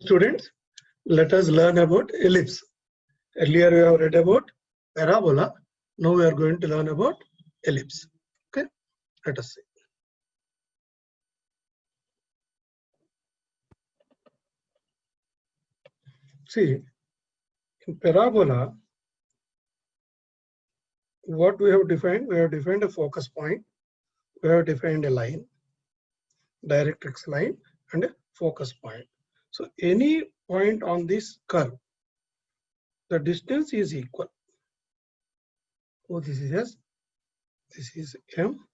Students, let us learn about ellipse. Earlier we have read about parabola. Now we are going to learn about ellipse. Okay, let us see. See, in parabola, what we have defined? We have defined a focus point. We have defined a line, directrix line, and a focus point. So any point on this curve, the distance is equal. Oh, this is S, this is M,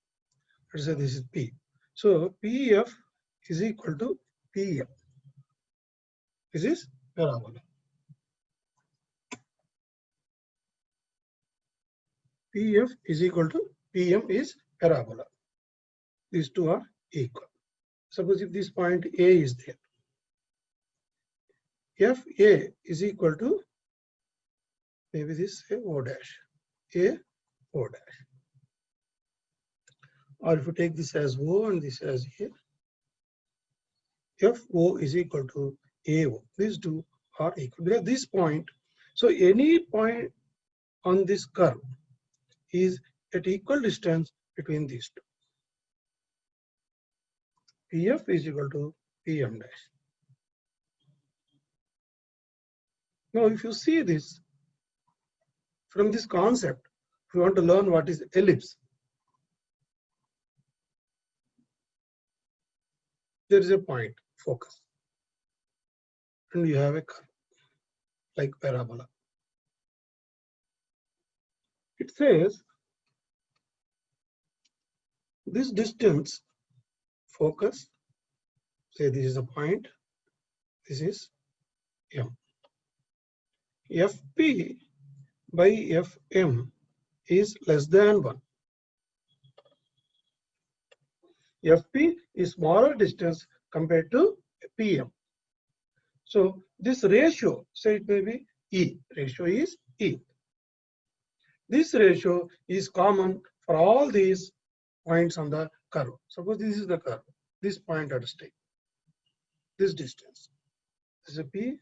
let's say this is P. So PF is equal to PM. This is parabola. PF is equal to PM is parabola. These two are equal. Suppose if this point A is there, FA is equal to maybe this O dash, A O dash. Or if you take this as O and this as A, FO is equal to AO. These two are equal. Because this point, so any point on this curve is at equal distance between these two. PF is equal to PM dash. Now, if you see this from this concept, if you want to learn what is ellipse, there is a point, focus, and you have a curve like parabola. It says this distance, focus, say this is a point, this is M. FP by FM is less than 1. FP is smaller distance compared to PM. So this ratio, say it may be E, ratio is E. This ratio is common for all these points on the curve. Suppose this is the curve, this point at stake, this distance. This is a P,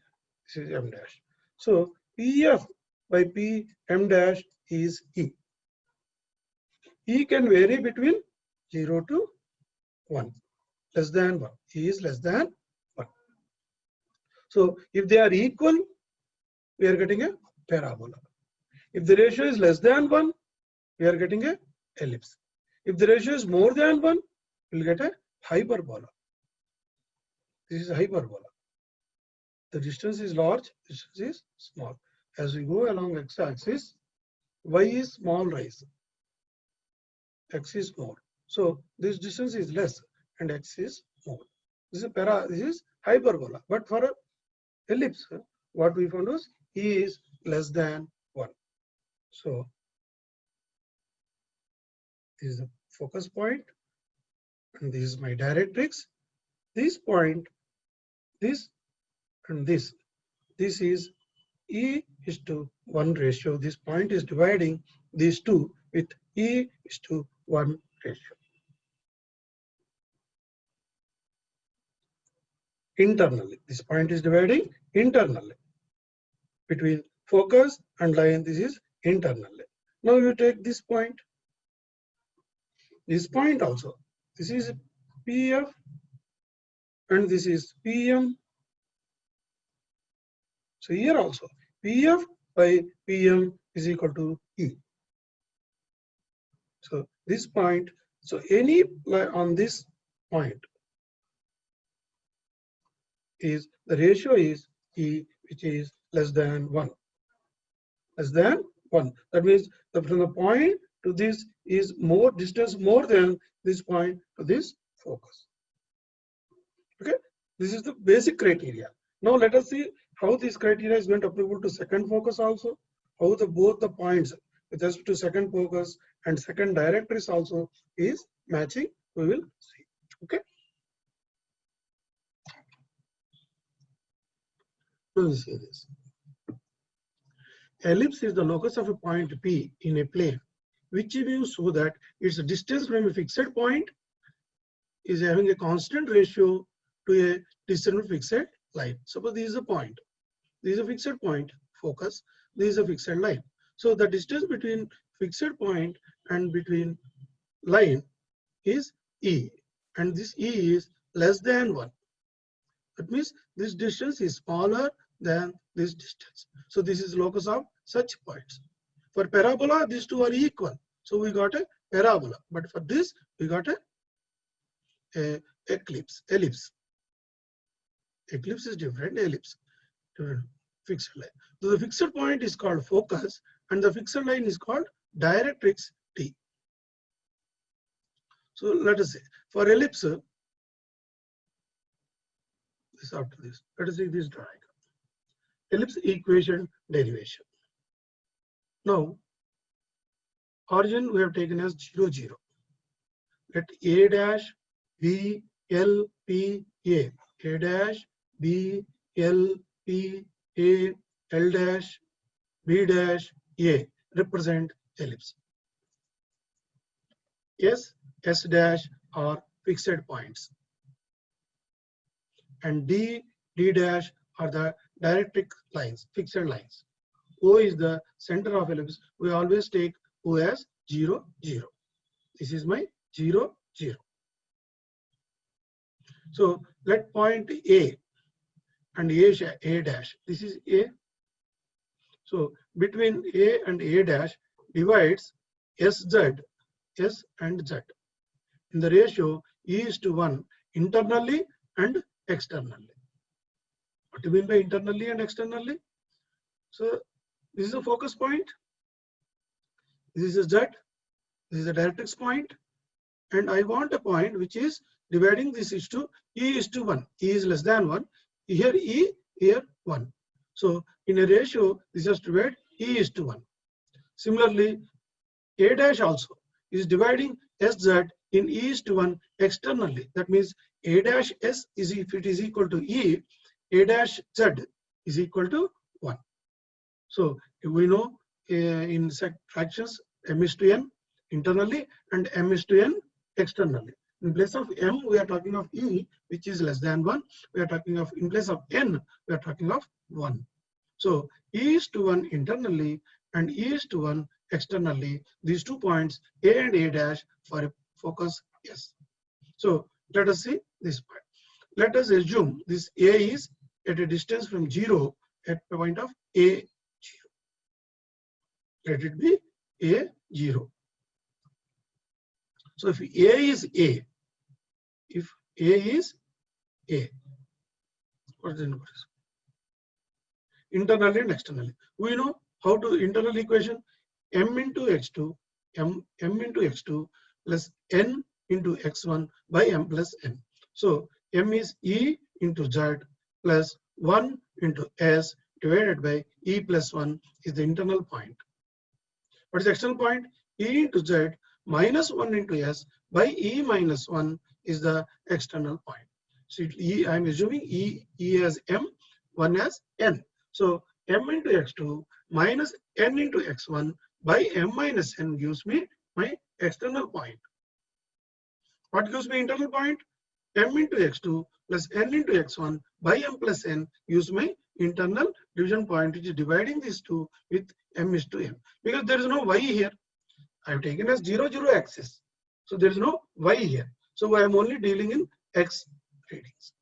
this is M dash. So PF by PM dash is E. E can vary between 0 to 1, less than 1. E is less than 1. So if they are equal, we are getting a parabola. If the ratio is less than 1, we are getting a ellipse. If the ratio is more than 1, we will get a hyperbola. This is a hyperbola. The distance is large, distance is small. As we go along x-axis, y is small rise, x is more. So this distance is less and x is more. This is hyperbola. But for a ellipse, what we found was E is less than 1. So this is the focus point, and this is my directrix. This point, this and this is E is to 1 ratio. This point is dividing these two with E is to 1 ratio. Internally, this point is dividing internally between focus and line. This is internally. Now you take this point also. This is PF and this is PM. So here also PF by PM is equal to E. So this point, so any line on this point is the ratio is E, which is less than 1. Less than 1. That means that from the point to this is more distance more than this point to this focus. Okay, this is the basic criteria. Now let us see how this criteria is going to applicable to second focus also. How both the points with respect to second focus and second directrix also is matching. We will see. Okay. Let me see this. Ellipse is the locus of a point P in a plane, which views so that its distance from a fixed point is having a constant ratio to a distance from fixed line. Suppose this is a point. This is a fixed point, focus. This is a fixed line. So the distance between fixed point and between line is E, and this E is less than 1. That means this distance is smaller than this distance. So this is locus of such points. For parabola, these two are equal. So we got a parabola. But for this, we got a ellipse. Ellipse is different, ellipse. Different. Fixed line. So the fixed point is called focus, and the fixed line is called directrix T. So let us say for ellipse, this after this, let us see this drawing. Ellipse equation derivation. Now, origin we have taken as 0, 0. Let A dash B L P A, A dash B L P A, L dash B dash A represent ellipse. S, S dash are fixed points, and D, D dash are the directrix lines, fixed lines. O is the center of ellipse. We always take O as 0, 0. This is my 0, 0. So let point A and A dash. This is A. So between A and A dash divides SZ, S and Z. In the ratio E is to 1 internally and externally. What do you mean by internally and externally? So this is a focus point. This is a Z. This is a directrix point. And I want a point which is dividing this is to E is to 1. E is less than 1. Here E, here 1. So in a ratio, this is divided E is to 1. Similarly, A dash also is dividing SZ in E is to 1 externally. That means A dash S is, if it is equal to E, A dash Z is equal to 1. So we know in fractions M is to N internally and M is to N externally. In place of M, we are talking of E, which is less than 1. We are talking of, in place of N, we are talking of 1. So E is to 1 internally and E is to 1 externally. These 2 points, A and A dash, for a focus S. So let us see this point. Let us assume this A is at a distance from 0 at the point of A 0. Let it be A 0. So if A is A, if A is A, what is the numbers? Internally and externally. We know how to internal equation M into X2, M into X2 plus N into X1 by M plus N. So M is E into Z plus 1 into S divided by E plus 1 is the internal point. What is the external point? E into Z minus 1 into S by E minus 1 is the external point. So E, I am assuming E as M, 1 as N. So M into X2 minus N into X1 by M minus N gives me my external point. What gives me internal point? M into X2 plus N into X1 by M plus N gives my internal division point, which is dividing these two with M is to N. Because there is no Y here. I have taken as 0, 0 axis. So there is no Y here. So I am only dealing in X readings.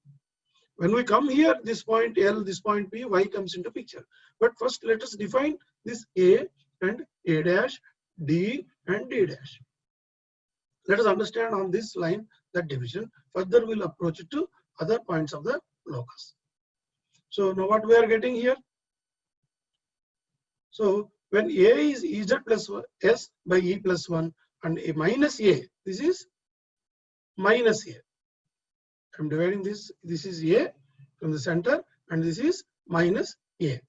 When we come here, this point L, this point P, Y comes into picture. But first let us define this A and A dash, D and D dash. Let us understand on this line that division. Further we'll approach it to other points of the locus. So now what we are getting here? So when A is Ez plus S by E plus 1 and A minus A, this is minus A. I'm dividing this. This is A from the center and this is minus A.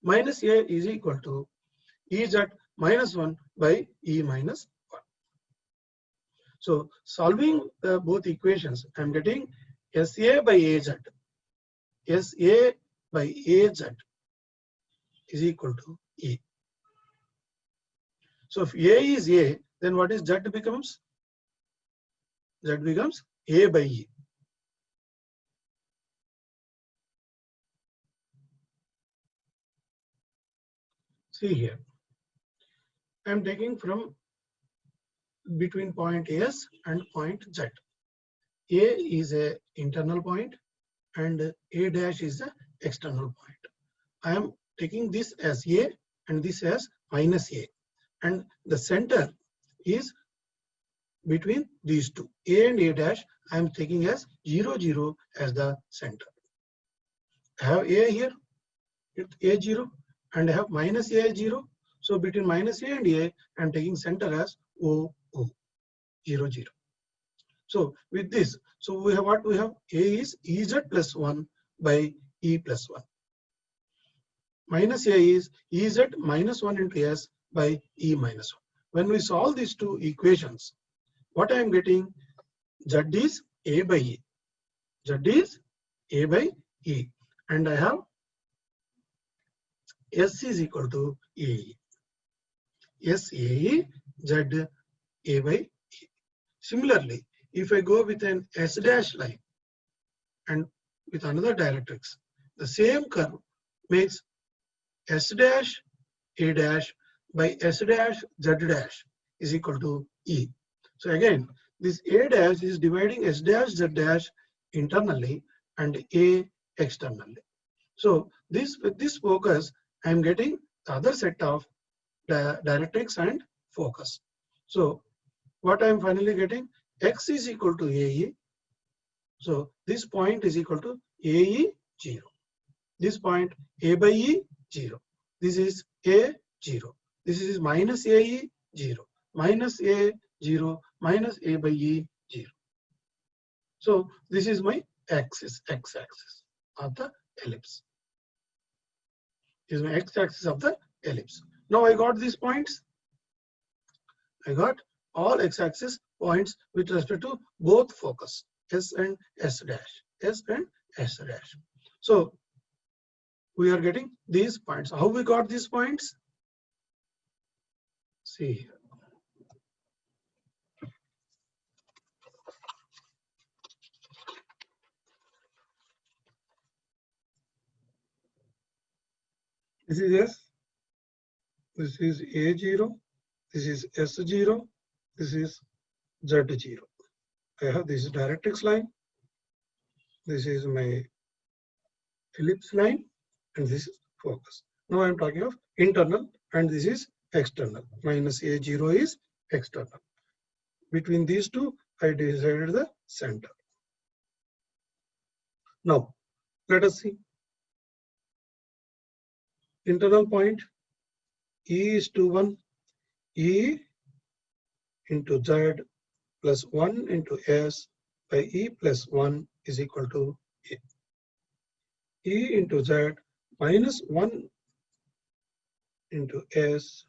Minus A is equal to Ez minus 1 by E minus 1. So solving both equations, I'm getting SA by AZ. SA by AZ is equal to E. So if A is A, then what is Z becomes? Z becomes A by E. See here, I am taking from between point S and point Z. A is a internal point and A dash is the external point. I am taking this as A and this as minus A, and the center is between these two, A and A dash. I am taking as 0, 0 as the center. I have A here, it's A0, and I have minus A0. So between minus A and A, I am taking center as O, O, 0, 0. So with this, so we have what we have? A is Ez plus 1 by E plus 1. Minus A is Ez minus 1 into S by E minus 1. When we solve these two equations, what I am getting? Z is A by E. Z is A by E. And I have S is equal to AE. S AE Z A by E. Similarly, if I go with an S dash line and with another directrix, the same curve makes S dash A dash by S dash Z dash is equal to E. So again, this A dash is dividing S dash Z dash internally and A externally. So with this focus, I am getting the other set of directrix and focus. So what I am finally getting? X is equal to AE. So this point is equal to AE 0. This point A by E 0. This is A 0. This is minus AE 0. Minus A 0 minus A by E 0. So this is my axis, x-axis of the ellipse. This is my x-axis of the ellipse. Now I got these points. I got all x-axis points with respect to both focus, S and S dash, S and S dash. So we are getting these points. How we got these points? See here. This is S, this is A0, this is S0, this is Z0. I have this directrix line, this is my ellipse line, and this is focus. Now I am talking of internal and this is external. Minus A0 is external. Between these two, I decided the center. Now, let us see. Internal point E is to 1, E into Z plus 1 into S by E plus 1 is equal to A. E into Z minus 1 into S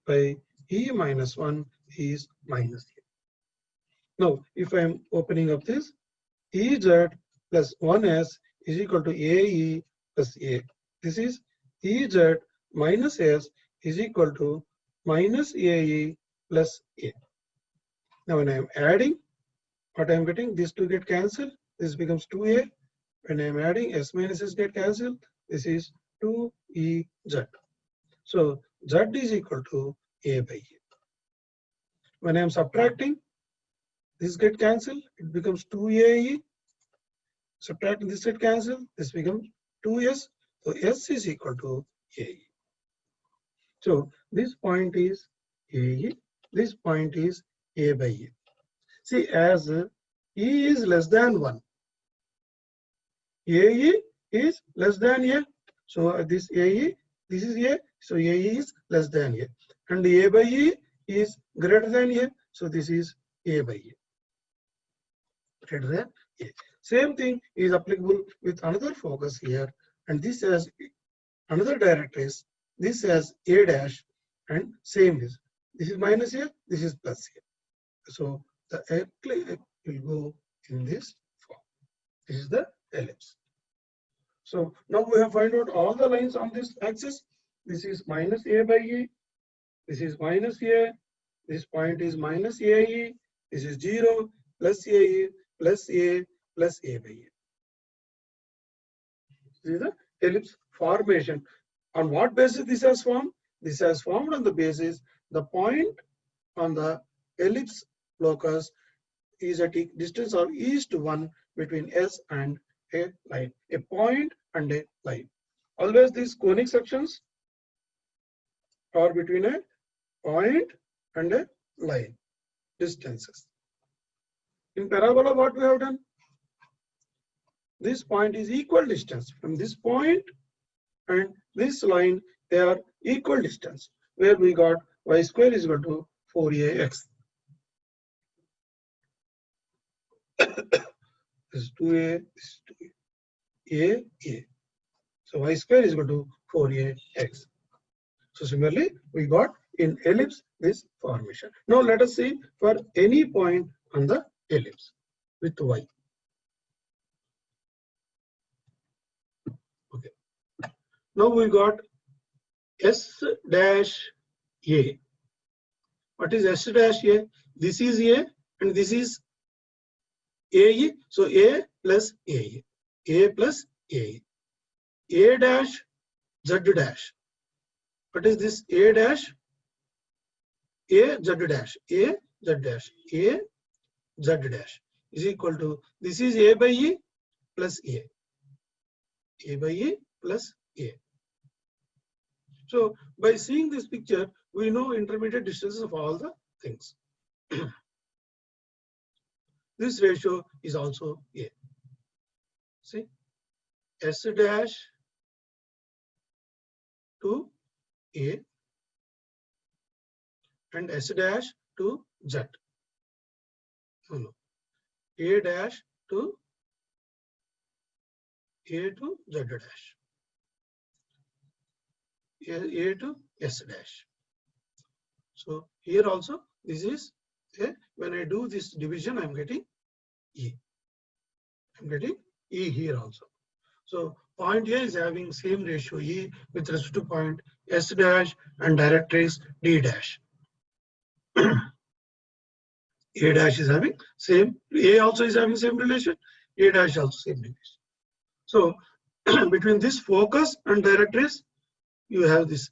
by E minus 1 is minus A. Now, if I am opening up this, Ez plus 1S is equal to AE plus A. This is Ez minus S is equal to minus AE plus A. Now, when I am adding, what I am getting, these two get cancelled. This becomes 2A. When I am adding, S minus S get cancelled. This is 2EZ. So, Z is equal to A by A. When I am subtracting, this get cancelled. It becomes 2AE. Subtracting this get cancelled. This becomes 2S. So, S is equal to AE. So, this point is AE. This point is A by A. See, as E is less than 1, AE is less than A. So, this AE, this is A. So, AE is less than A. And A by E is greater than A. So, this is A by A. Greater than A. Same thing is applicable with another focus here. And this has another directrix. This has A dash. And same is. This is minus A. This is plus A. So, the ellipse will go in this form. This is the ellipse. So now we have found out all the lines on this axis. This is minus A by E. This is minus A. This point is minus AE. This is 0 plus AE plus A plus A by A. This is the ellipse formation. On what basis this has formed? This has formed on the basis the point on the ellipse locus is at a distance of e is to 1 between S and a line, a point and a line. Always these conic sections are between a point and a line distances. In parabola, what we have done? This point is equal distance from this point and this line. They are equal distance, where we got y square is equal to 4ax. This is 2a, this is 2a. So y square is equal to 4ax. So similarly, we got in ellipse this formation. Now let us see for any point on the ellipse with y. Okay. Now we got S dash A. What is S dash A? This is A and this is AE. So A plus AE. A plus AE. A dash Z dash. What is this? A dash? A Z dash. A Z dash. A Z dash is equal to, this is A by E plus A. A by E plus A. So by seeing this picture, we know intermediate distances of all the things. This ratio is also A. See, S dash to A and S dash to Z. No. A dash to A to Z dash. A to S dash. So here also this is A. When I do this division, I'm getting E. I'm getting E here also. So point A is having same ratio E with respect to point S dash and directrix D dash. A dash is having same, A also is having same relation, A dash also same relation. So between this focus and directrix, you have this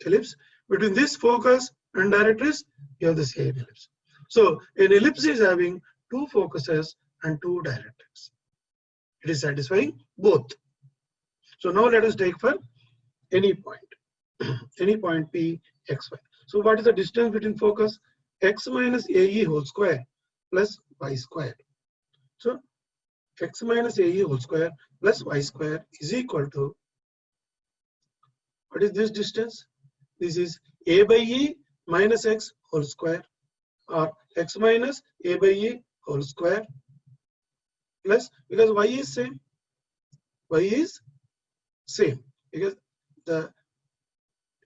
ellipse. Between this focus and directrix, you have the same ellipse. So an ellipse is having two focuses and two directrix. It is satisfying both. So now let us take for any point, any point P, x, y. So what is the distance between focus? X minus AE whole square plus y square. So x minus AE whole square plus y square is equal to, what is this distance? This is A by E minus x whole square, or x minus A by E whole square plus, because y is same. Y is same because the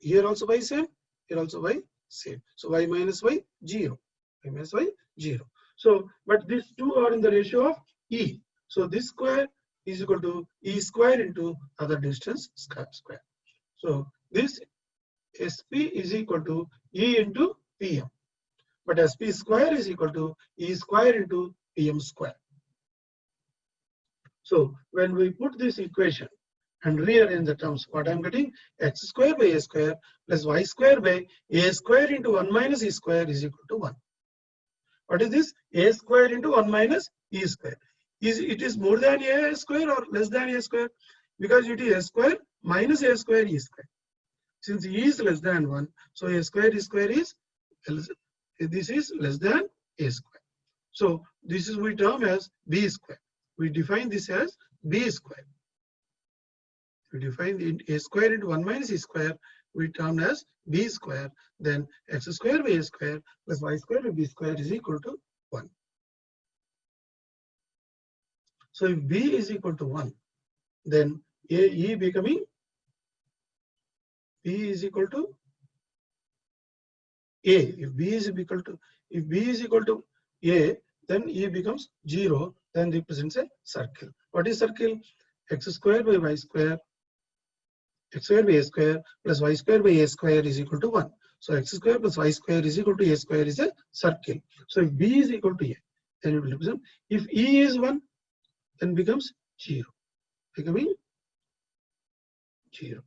here also y same, here also y same. So y minus y 0, y minus y 0. So but these two are in the ratio of E. So this square is equal to E square into other distance square. So this SP is equal to E into PM. But SP square is equal to E square into PM square. So when we put this equation and rearrange the terms, what I'm getting, x square by a square plus y square by a square into 1 minus e square is equal to 1. What is this? A square into 1 minus e square. It is more than a square or less than a square? Because it is a square minus a square e square. Since e is less than 1, so a square e square is, this is less than a square. So this is we term as b square. We define this as b square. We define the a square into 1 minus e square, we term as b square. Then x square by a square plus y square by b square is equal to 1. So if b is equal to 1, then e becoming, b is equal to a. If b is equal to a, then e becomes 0, then represents a circle. What is circle? X square by y square, x square by a square plus y square by a square is equal to 1. So x square plus y square is equal to a square is a circle. So if b is equal to a, then it will represent. If e is 1, then becomes 0, becoming 0.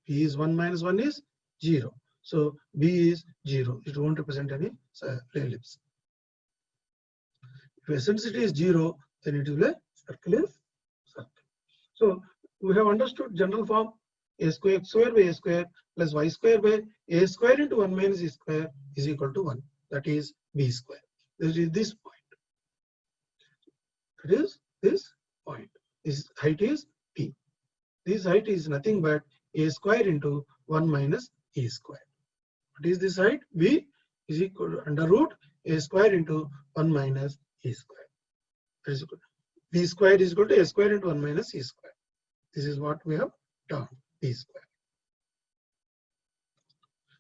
B is 1 minus 1 is 0. So B is 0. It won't represent any ellipse. If eccentricity is 0, then it will be a circle is circle. So we have understood general form a square x square by a square plus y square by a square into 1 minus e square is equal to 1. That is b square. This is this point. It is this point. This height is p. This height is nothing but a square into 1 minus e square. What is this height? B is equal to under root a square into 1 minus e square. That is equal to b square is equal to a square into 1 minus e square. This is what we have done, b square.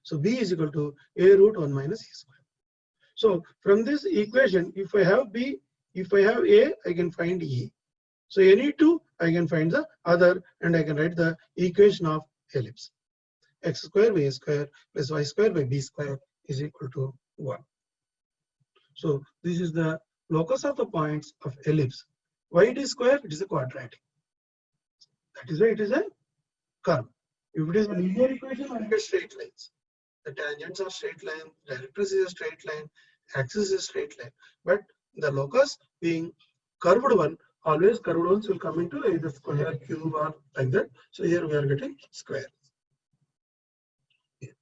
So b is equal to a root 1 minus e square. So from this equation, if I have b, if I have a, I can find e. So any two, I can find the other, and I can write the equation of ellipse. X square by a square plus y square by b square is equal to 1. So this is the locus of the points of ellipse. Why it is square? It is a quadratic. That is why it is a curve. If it is a linear equation, I get straight lines. The tangents are straight line, directrix is a straight line, axis is a straight line. But the locus being curved one, always curved ones will come into either square, cube, or like that. So here we are getting square.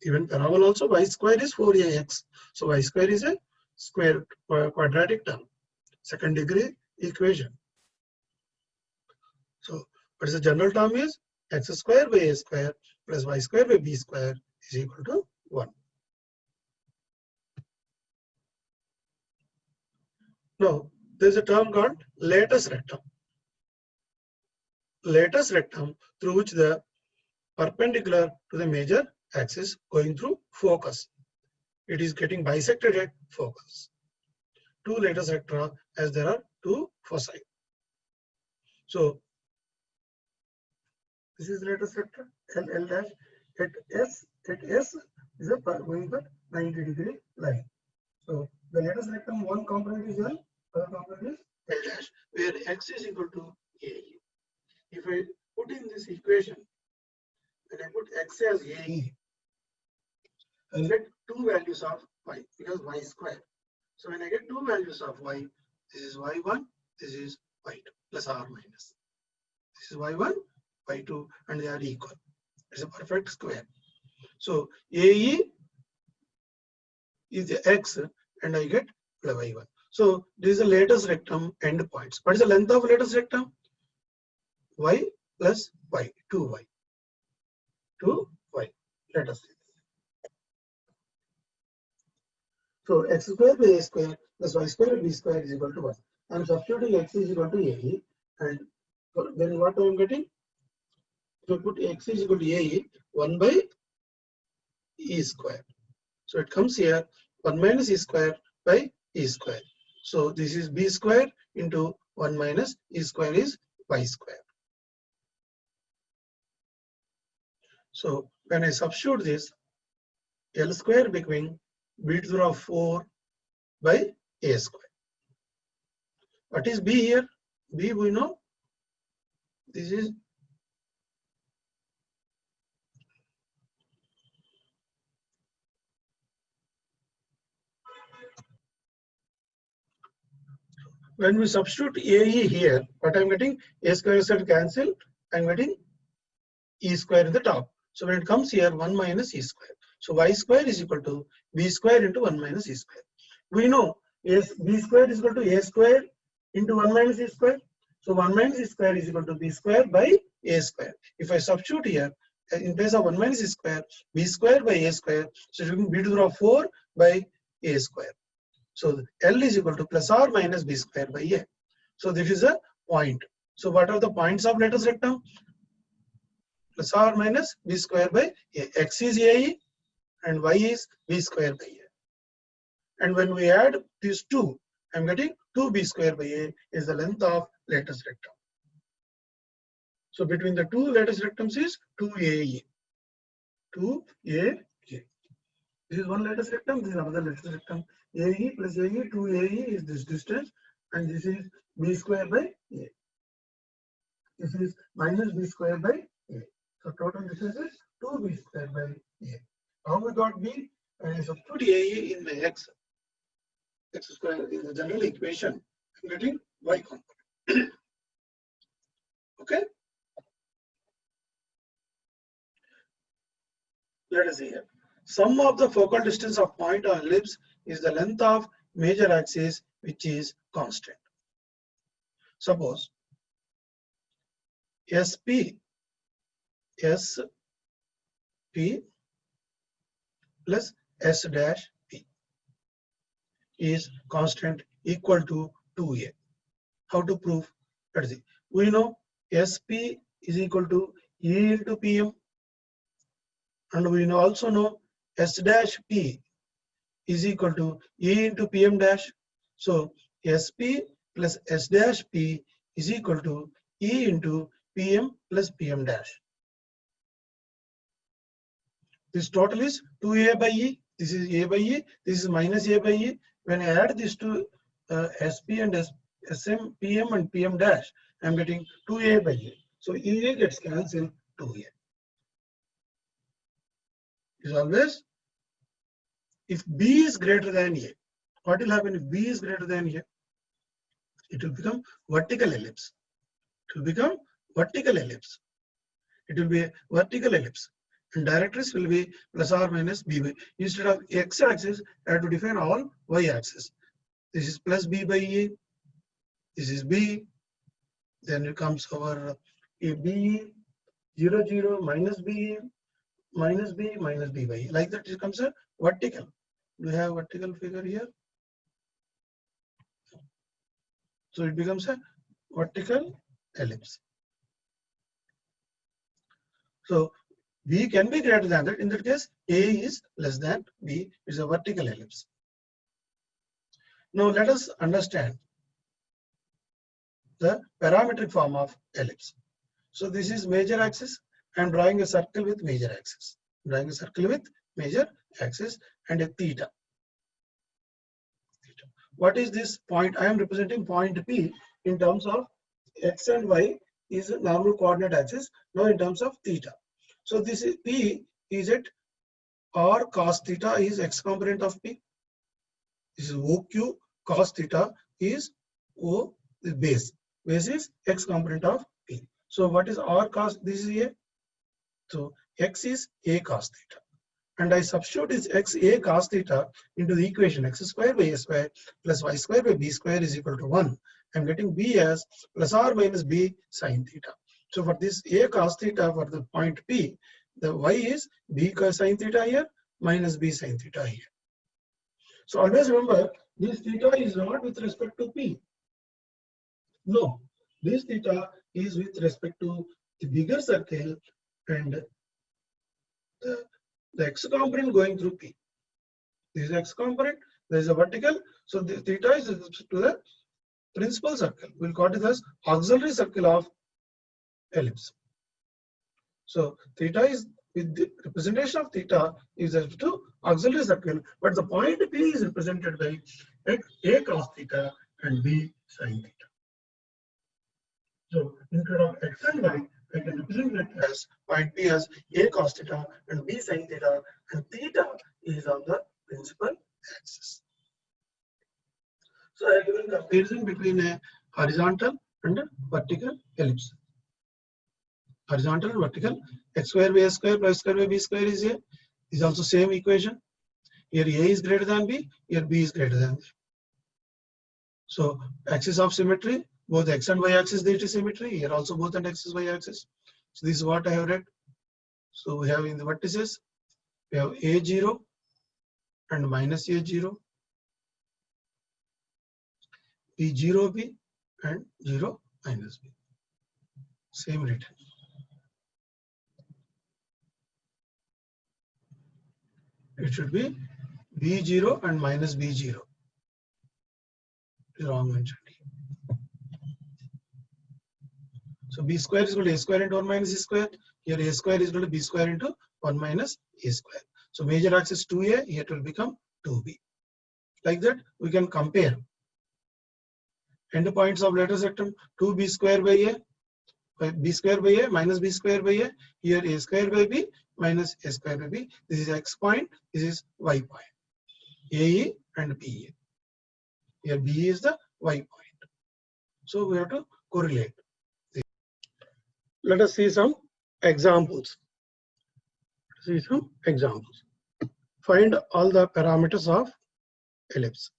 Even parabola also, y square is 4ax. So y square is a square quadratic term, second degree equation. So what is the general term is x square by a square plus y square by b square is equal to 1. Now there is a term called latus rectum. Latus rectum through which the perpendicular to the major axis going through focus. It is getting bisected at focus. Two latus recta as there are two foci. So this is latus recta L dash at S is a going for 90 degree line. So the latus rectum one component is L, other component is L dash, where x is equal to AE. If I put in this equation, when I put x as AE, I get two values of y because y square. So when I get two values of y, this is y1, this is y2 plus or minus. This is y1, y2, and they are equal. It's a perfect square. So AE is the x, and I get y1. So this is the latus rectum endpoints. What is the length of latus rectum? Y plus y, 2y. 2y. Let us see. So x square by a square plus y square by b square is equal to 1. I am substituting x is equal to AE, and then what I am getting? If I put x is equal to AE, 1 by e square. So it comes here 1 minus e square by e square. So this is b square into 1 minus e square is y square. So when I substitute this, L square becoming b to the power of 4 by a square. What is b here? B we know. This is when we substitute AE here, what I'm getting, a square side cancel, I'm getting e square in the top. So when it comes here, 1 minus e square. So y square is equal to b square into 1 minus e square. We know b square is equal to a square into 1 minus e square. So 1 minus e square is equal to b square by a square. If I substitute here, in place of 1 minus e square, b square by a square, so it will be b to the power of 4 by a square. So L is equal to plus or minus b square by a. So this is a point. So what are the points of latus rectum? Plus or minus b square by a. X is AE and y is b square by a. And when we add these two, I'm getting 2b square by a is the length of latus rectum. So between the two latus rectums is 2AE. 2AE. This is one latus rectum, this is another latus rectum. AE plus AE, 2AE is this distance, and this is b square by a. This is minus b square by a. So total distance is 2b square by a. Now we got b, and I substitute a in the x square in the general equation. I'm getting y component. Okay. Let us see here. Sum of the focal distance of point on ellipse is the length of major axis, which is constant. Suppose SP plus S dash P is constant equal to 2A. How to prove? Let's see. We know SP is equal to E into PM, and we also know S dash P is equal to E into PM dash. So SP plus S dash P is equal to E into PM plus PM dash. This total is 2A by E. This is A by E. This is minus A by E. When I add these two SP and SM, PM and PM dash, I am getting 2A by E. So EA gets cancelled, 2A. Is always, if B is greater than A, what will happen if B is greater than A? It will become vertical ellipse. It will become vertical ellipse. It will be a vertical ellipse. And directrix will be plus or minus b by. Instead of x-axis, I have to define all y-axis. This is plus b by a. This is b. Then it comes over a b 0 0 minus b minus b minus b by a. Like that, it comes a vertical. Do we have vertical figure here? So it becomes a vertical ellipse. So B can be greater than that. In that case, A is less than B. Is a vertical ellipse. Now let us understand the parametric form of ellipse. So this is major axis. I am drawing a circle with major axis. Drawing a circle with major axis and a theta. What is this point? I am representing point P in terms of x and y is a normal coordinate axis. Now in terms of theta. So this is P is at or cos theta is x component of P. This is OQ cos theta is O the base. Base is x component of P. So what is R cos? This is A. So x is A cos theta. And I substitute this x A cos theta into the equation x square by A square plus y square by B square is equal to 1. I'm getting B as plus or minus B sin theta. So for this A cos theta for the point P, the y is B cos sin theta here minus B sin theta here. So always remember, this theta is not with respect to P. No, this theta is with respect to the bigger circle and the x component going through P. This is x component, there is a vertical. So the theta is with respect to the principal circle. We'll call it as auxiliary circle of ellipse. So theta is with the representation of theta is equal to auxiliary circle, but the point P is represented by A cos theta and B sin theta. So instead of x and y, I can represent it as point P as A cos theta and B sin theta, and theta is on the principal axis. So I have given comparison between a horizontal and a vertical ellipse. Horizontal and vertical, x square by a square plus square by b square is here. Is also same equation. Here A is greater than B, here B is greater than B. So axis of symmetry, both x and y axis there is symmetry. Here also both and x is y axis. So this is what I have read. So we have in the vertices, we have A0 and minus A0, B0B and 0 minus B. Same written. It should be B0 and minus B0. Wrong mentioned. So B square is equal to A square into 1 minus A square. Here A square is equal to B square into 1 minus A square. So major axis 2A, here it will become 2B. Like that, we can compare endpoints of lateral septum 2B square by A, B square by A minus B square by A. Here A square by B, minus a square by b. This is x point, this is y point. AE and BE. Here B is the y point. So we have to correlate. Let us see some examples. Find all the parameters of ellipse.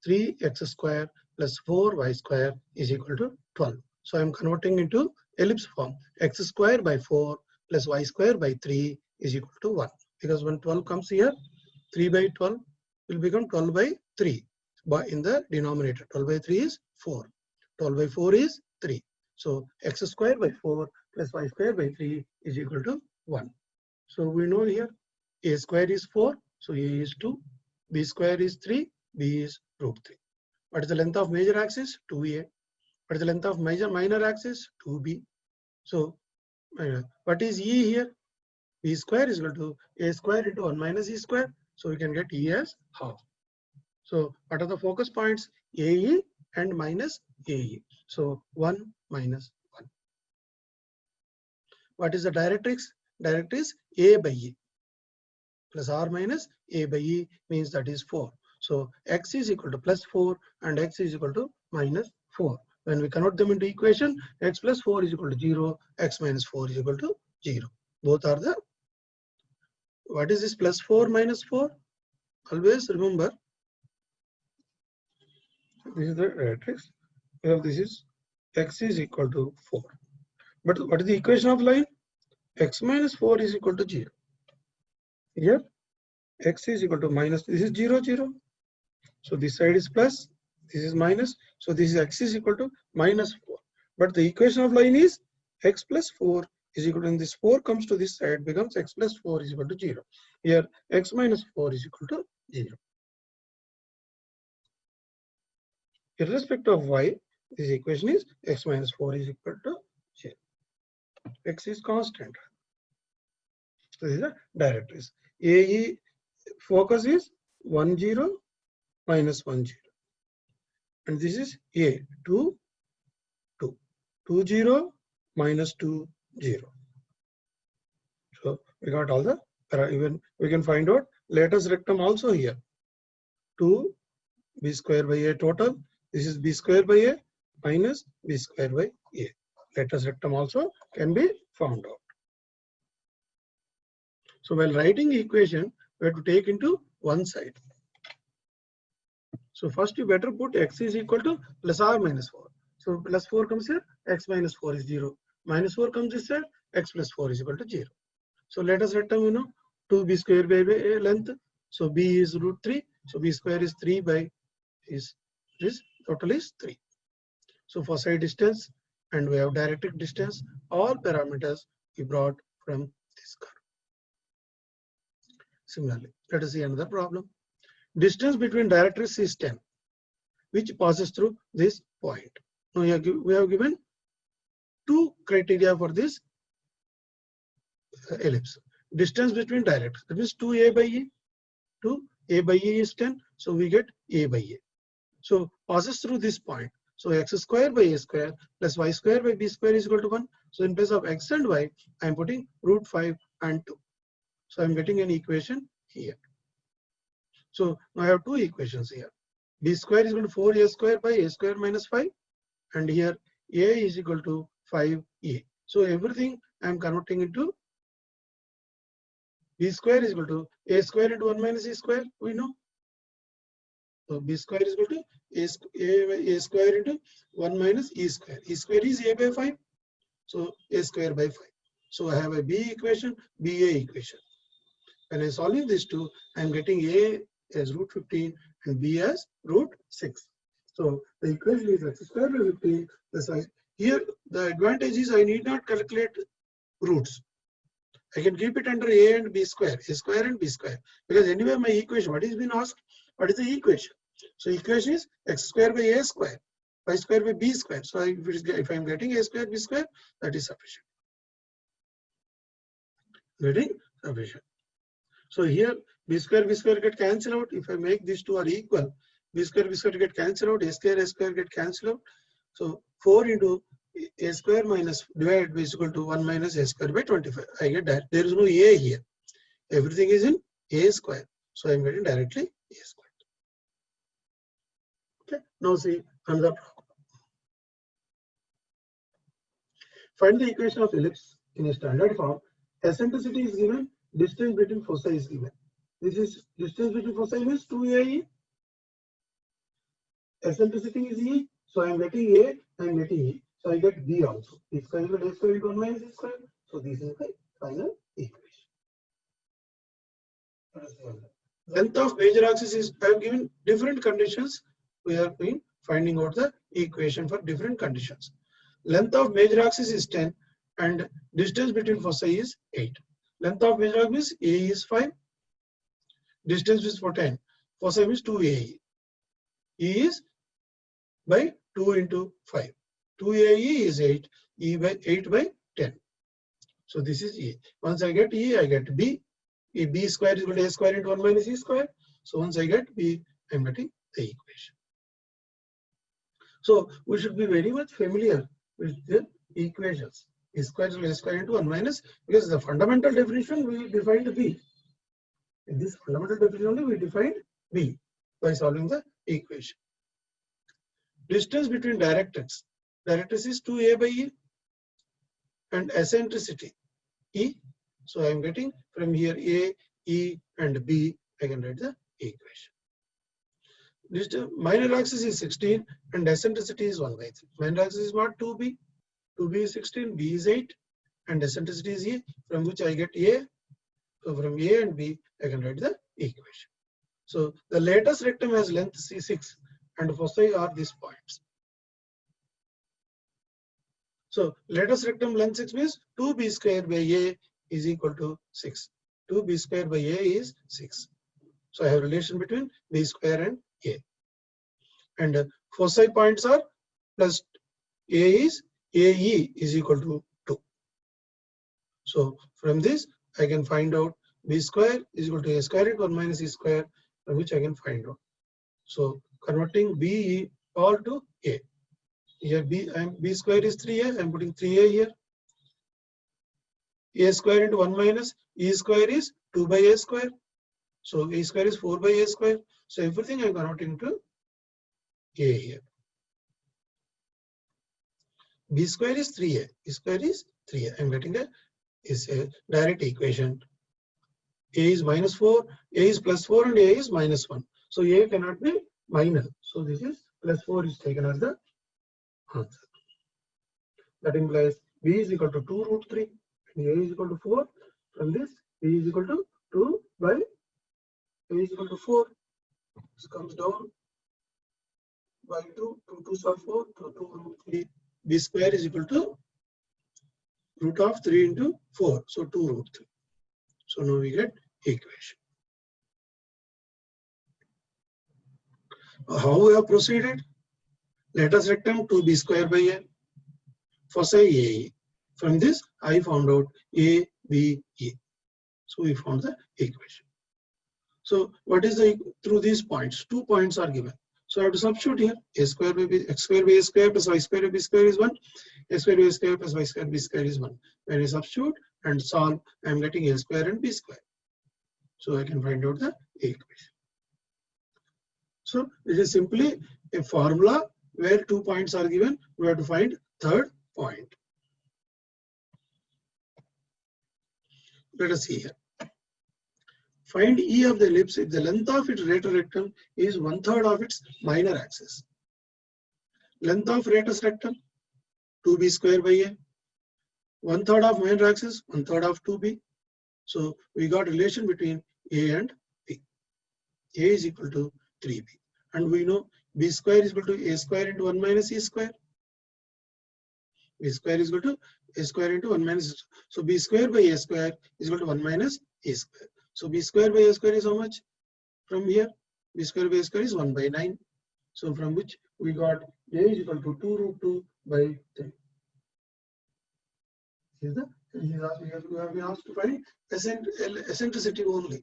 3x square plus 4y square is equal to 12. So I am converting into ellipse form. X square by 4 plus y square by 3 is equal to 1. Because when 12 comes here, 3 by 12 will become 12 by 3. But in the denominator, 12 by 3 is 4. 12 by 4 is 3. So x square by 4 plus y square by 3 is equal to 1. So we know here a square is 4. So a is 2. B square is 3. B is root 3. What is the length of major axis? 2a. What is the length of minor axis? 2b. So what is e here? B square is equal to a square into 1 minus e square. So we can get e as half. So what are the focus points? AE and minus AE. So 1 minus 1. What is the directrix? Directrix A by E plus R minus A by E means that is 4. So x is equal to plus 4 and x is equal to minus 4. When we convert them into equation, x plus 4 is equal to 0, x minus 4 is equal to 0. Both are the. What is this plus 4 minus 4? Always remember, this is the directrix. Well, this is x is equal to 4. But what is the equation of line? X minus 4 is equal to 0. Here, x is equal to minus, this is 0, 0. So this side is plus, this is minus. So this is x is equal to minus 4. But the equation of line is x plus 4 is equal to, and this 4 comes to this side, becomes x plus 4 is equal to 0. Here, x minus 4 is equal to 0. Irrespective of y, this equation is x minus 4 is equal to 0. X is constant. So this is the directrix. AE focus is 1 0 minus 1 0. And this is A 2 2. 2 0 minus 2 0. So we got all the even we can find out latus rectum also here. 2 b square by a total. This is b square by a minus b square by a. Latus rectum also can be found out. So while writing equation, we have to take into one side. So first you better put x is equal to plus or minus 4. So plus 4 comes here, x minus 4 is 0. Minus 4 comes this side, x plus 4 is equal to 0. So latus rectum, 2b square by a length. So b is root 3. So b square is 3 by is total is 3. So for side distance and we have directrix distance, all parameters we brought from this curve. Similarly, let us see another problem. Distance between directrix is 10, which passes through this point. Now we have given two criteria for this ellipse. Distance between directrix, that means 2a by e. 2a by e is 10, so we get a by a. So passes through this point. So x square by a square plus y square by b square is equal to 1. So in place of x and y, I am putting root 5 and 2. So I am getting an equation here. So now I have two equations here. B square is equal to 4a square by a square minus 5. And here a is equal to 5a. So everything I am converting into b square is equal to a square into 1 minus e square. We know. So b square is equal to a square into 1 minus e square. E square is a by 5. So a square by 5. So I have a b equation, ba equation. When I am solving these two, I am getting a as root 15 and b as root 6. So the equation is x square by 15 plus y. Here the advantage is I need not calculate roots. I can keep it under a and b square, a square and b square. Because anyway my equation, what is being asked? What is the equation? So equation is x square by a square, y square by b square. So if I am getting a square, b square, that is sufficient. Getting sufficient. So here b square get cancelled out. If I make these two are equal, b square get cancelled out, a square get cancelled out. So 4 into a square minus divided by is equal to 1 minus a square by 25. I get that. There is no a here. Everything is in a square. So I am getting directly a square. Okay. Now see another problem. Find the equation of ellipse in a standard form. Eccentricity is given. Distance between foci is given. This is distance between foci is 2ae. Eccentricity is e. So I am getting a. I am getting e. So I get b also. B square equal to a square equal to 1 minus a square. So this is the final equation. Length of major axis is, I have given different conditions. We have been finding out the equation for different conditions. Length of major axis is 10 and distance between foci is 8. Length of major axis is A is 5. Distance is for 10. Foci is 2AE. E is by 2 into 5. 2AE is 8. E by 8 by 10. So this is E. Once I get E, I get B. B square is equal to A square into 1 minus E square. So once I get B, I am getting the equation. So we should be very much familiar with the equations. A square is equal to A square into 1 minus, because the fundamental definition we defined B. In this fundamental definition only we defined B by solving the equation. Distance between directrix. Directrix is 2A by E and eccentricity E. So I am getting from here A, E and B. I can write the equation. Distance, minor axis is 16 and eccentricity is 1 by 3. Minor axis is what? 2B. 2B is 16, B is 8 and eccentricity is E, from which I get A. So from A and B I can write the equation. So the latest rectum has length C6 and foci are these points. So latest rectum length 6 means 2b square by A is equal to 6. 2b square by A is 6. So I have relation between B square and A. And foci points are plus A is AE is equal to 2. So from this I can find out B square is equal to A square into 1 minus E square, from which I can find out. So converting B all to A. Here B square is 3A. I am putting 3A here. A square into 1 minus E square is 2 by A square. So A square is 4 by A square. So everything I am converting to A here. B square is 3A. B square is 3A. I am getting a direct equation. A is minus 4, A is plus 4 and A is minus 1. So A cannot be minor. So this is plus 4 is taken as the answer. That implies B is equal to 2 root 3 and A is equal to 4. From this B is equal to 2 by A is equal to 4. This comes down by 2. 2 2s are 4. So 2 root 3. B square is equal to root of 3 into 4. So 2 root 3. So now we get equation. How we have proceeded? Latest rectum 2b square by A. Foci AE. From this I found out A, B, E. So we found the equation. So what is the, through these points? 2 points are given. So I have to substitute here. A square by B, X square by A square plus Y square by B square is 1. A square by A square plus Y square B square is 1. When I substitute and solve, I am getting A square and B square. So I can find out the equation. So this is simply a formula where 2 points are given. We have to find third point. Let us see here. Find E of the ellipse if the length of its radius rectum is 1/3 of its minor axis. Length of radius rectum 2b square by A. 1/3 of minor axis 1/3 of 2b. So we got relation between A and B. A is equal to 3b. And we know B square is equal to A square into 1 minus E square. B square is equal to A square into 1 minus. So B square by A square is equal to 1 minus A square. So B square by A square is how much? From here, B square by A square is 1 by 9. So from which we got A is equal to 2 root 2 by 3. We have been asked to find eccentricity only.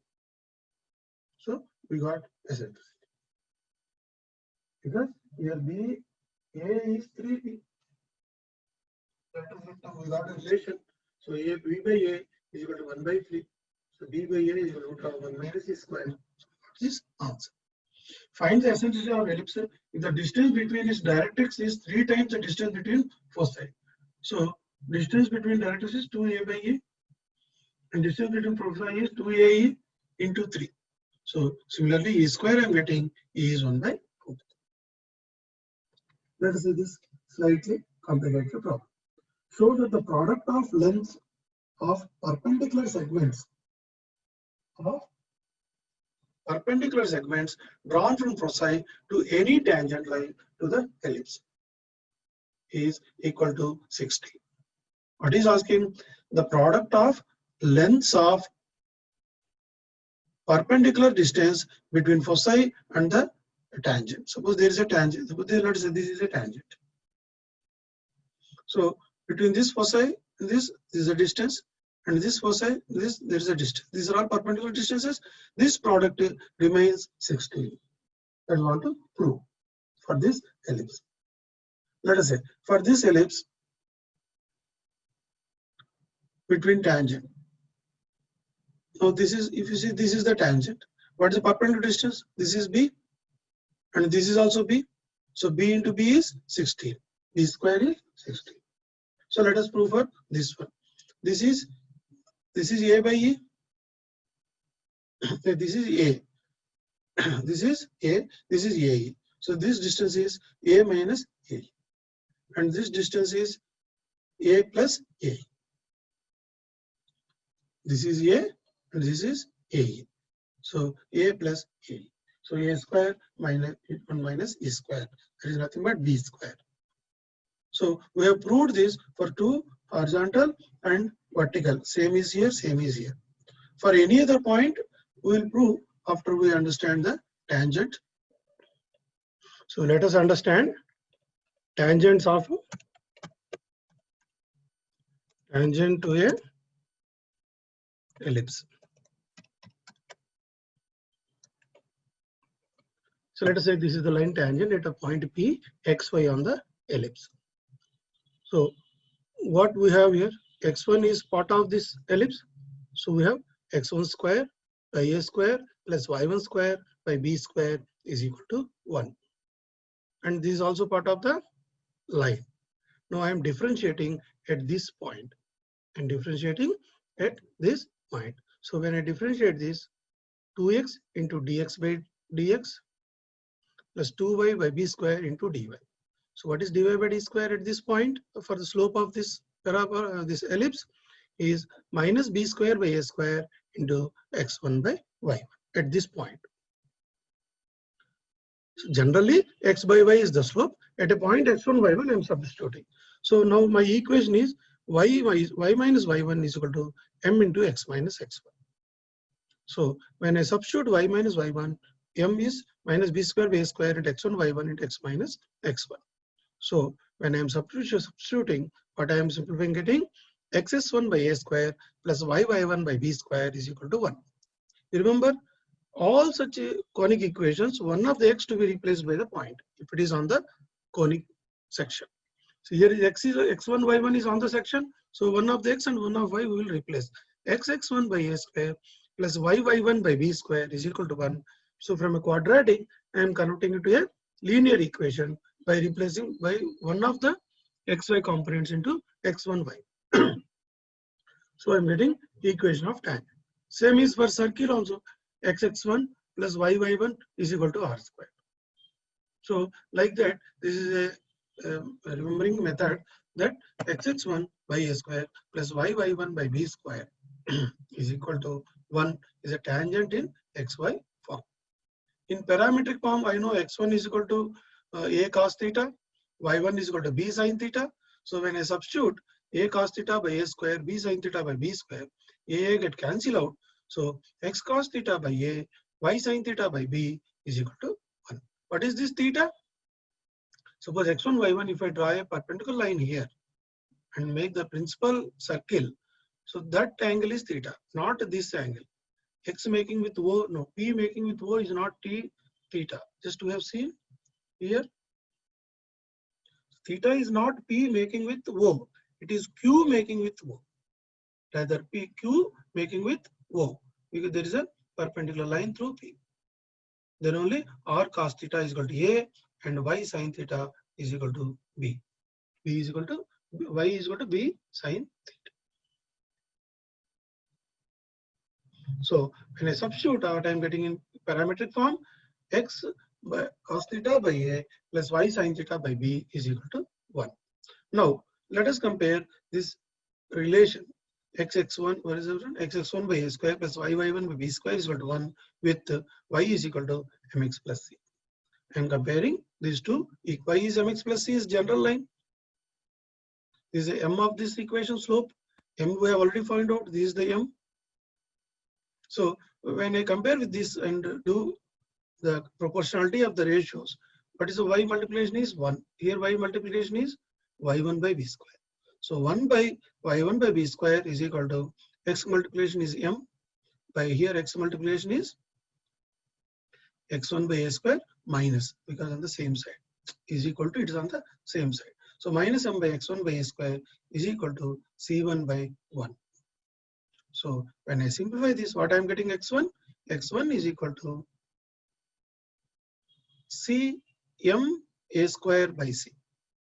So we got eccentricity. Because here B, A is 3B. We got a relation. So a b by a is equal to 1 by 3. So b by a is equal to root of 1 minus e square. So what is answer? Find the eccentricity of ellipse if the distance between its directrix is 3 times the distance between foci. So distance between directrix is 2a by a and distance between foci is 2a into 3. So similarly, e square I am getting e is 1 by 2. Let us see this slightly complicated problem. Show that the product of lengths of perpendicular segments drawn from foci to any tangent line to the ellipse is equal to 60. What is asking? The product of lengths of perpendicular distance between foci and the tangent. Suppose there is a tangent. Suppose let's say this is a tangent. So between this foci and this is a distance, and this foci, there is a distance. These are all perpendicular distances. This product remains 60. I want to prove for this ellipse. Let us say for this ellipse between tangent. Now this is, if you see, this is the tangent. What is the perpendicular distance? This is b, and this is also b. So b into b is 16. B square is 16. So let us prove for this one. This is a by e. This is a. This is a. This is a. So this distance is a minus a, and this distance is a plus a. This is a, and this is a. So a plus a. So a square minus 1 minus e square. That is nothing but b square. So we have proved this for two horizontal and vertical. Same is here, same is here. For any other point, we will prove after we understand the tangent. So let us understand tangents of tangent to a ellipse. So let us say this is the line tangent at a point P, x, y on the ellipse. So what we have here, x1 is part of this ellipse. So we have x1 square by a square plus y1 square by b square is equal to 1. And this is also part of the line. Now I am differentiating at this point and differentiating at this point. So when I differentiate this, 2x into dx by dx plus 2y by b square into dy. So what is dy by d square at this point for the slope of this this ellipse is minus b square by a square into x1 by y1 at this point. So generally x by y is the slope. At a point x1 y1 I am substituting. So now my equation is y minus y1 is equal to m into x minus x1. So when I substitute y minus y1, m is minus b square by a square into x1 y1 into x minus x1. So when I am substituting, what I am simplifying, getting xs1 by a square plus y1 by b square is equal to 1. You remember all such conic equations, one of the x to be replaced by the point if it is on the conic section. So here is x1 y1 is on the section. So one of the x and one of y we will replace. Xx1 by a square plus y1 by b square is equal to 1. So from a quadratic, I am converting it to a linear equation by replacing by one of the xy components into x1 y. So I am getting equation of tangent. Same is for circle also. Xx1 plus y1 is equal to r square. So like that, this is a remembering method that xx1 by a square plus y1 by b square is equal to 1 is a tangent in xy form. In parametric form, I know x1 is equal to a cos theta, y1 is equal to b sin theta. So when I substitute a cos theta by a square, b sin theta by b square, a get cancelled out. So x cos theta by a, y sin theta by b is equal to 1. What is this theta? Suppose x1, y1, if I draw a perpendicular line here and make the principal circle, so that angle is theta, not this angle. X making with O, no, P making with O is not theta. Just we have seen here. Theta is not P making with O. it is Q making with O. Rather PQ making with O, because there is a perpendicular line through P. Then only R cos theta is equal to A and Y sin theta is equal to B. B is equal to Y is equal to B sin theta. So when I substitute what I am getting in parametric form, X by cos theta by A plus Y sin theta by B is equal to 1. Now let us compare this relation xx1, what is it? Xx1 by A square plus yy1 by B square is equal to 1 with Y is equal to mx plus c. I am comparing these two. If Y is mx plus c is general line. This is the m of this equation slope. M we have already found out. This is the m. So when I compare with this and do the proportionality of the ratios, what is the Y multiplication is 1. Here Y multiplication is y1 by b square. So 1 by y1 by b square is equal to x multiplication is m, by here x multiplication is x1 by a square minus, because on the same side, is equal to, it is on the same side. So minus m by x1 by a square is equal to c1 by 1. So when I simplify this, what I am getting x1? X1 is equal to c m a square by c.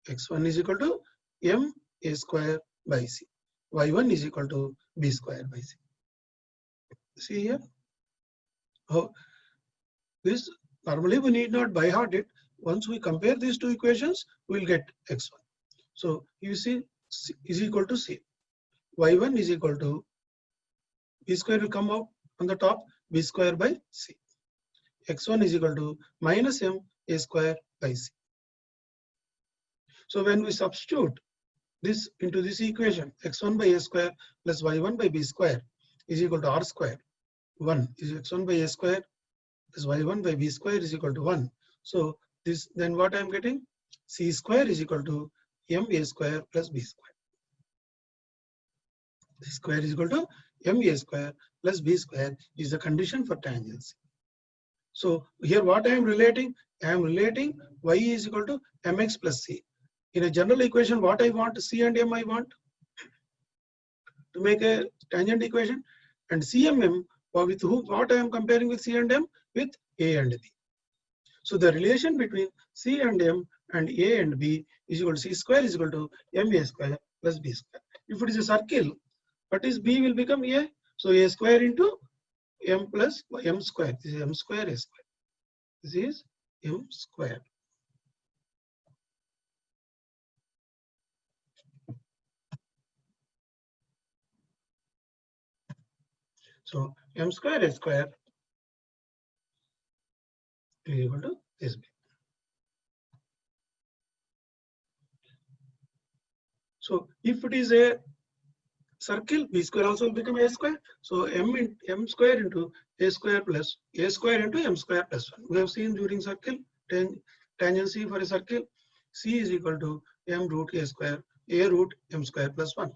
X1 is equal to m a square by c. Y1 is equal to b square by c. See here? Oh, this normally we need not by heart it. Once we compare these two equations, we will get x1. So you see c is equal to c. Y1 is equal to b square will come out on the top, b square by c. X1 is equal to minus m a square by c. So when we substitute this into this equation, x1 by a square plus y1 by b square is equal to r square. 1 is x1 by a square plus y1 by b square is equal to 1. So this, then what I am getting? C square is equal to m a square plus b square. C square is equal to m a square plus b square is the condition for tangency. So here what I am relating? I am relating y is equal to mx plus c. In a general equation, what I want, c and m I want to make a tangent equation, and c and m, with who, what I am comparing with c and m? With a and b. So the relation between c and m and a and b is equal to c square is equal to m a square plus b square. If it is a circle, what is b will become a? So a square into m plus m square. This is m square a square. This is m square. So m square a square is equal to this b. So if it is a circle, b square also will become a square. So m square into a square plus a square into m square plus 1. We have seen during circle tangency for a circle, c is equal to m root a square, a root m square plus 1.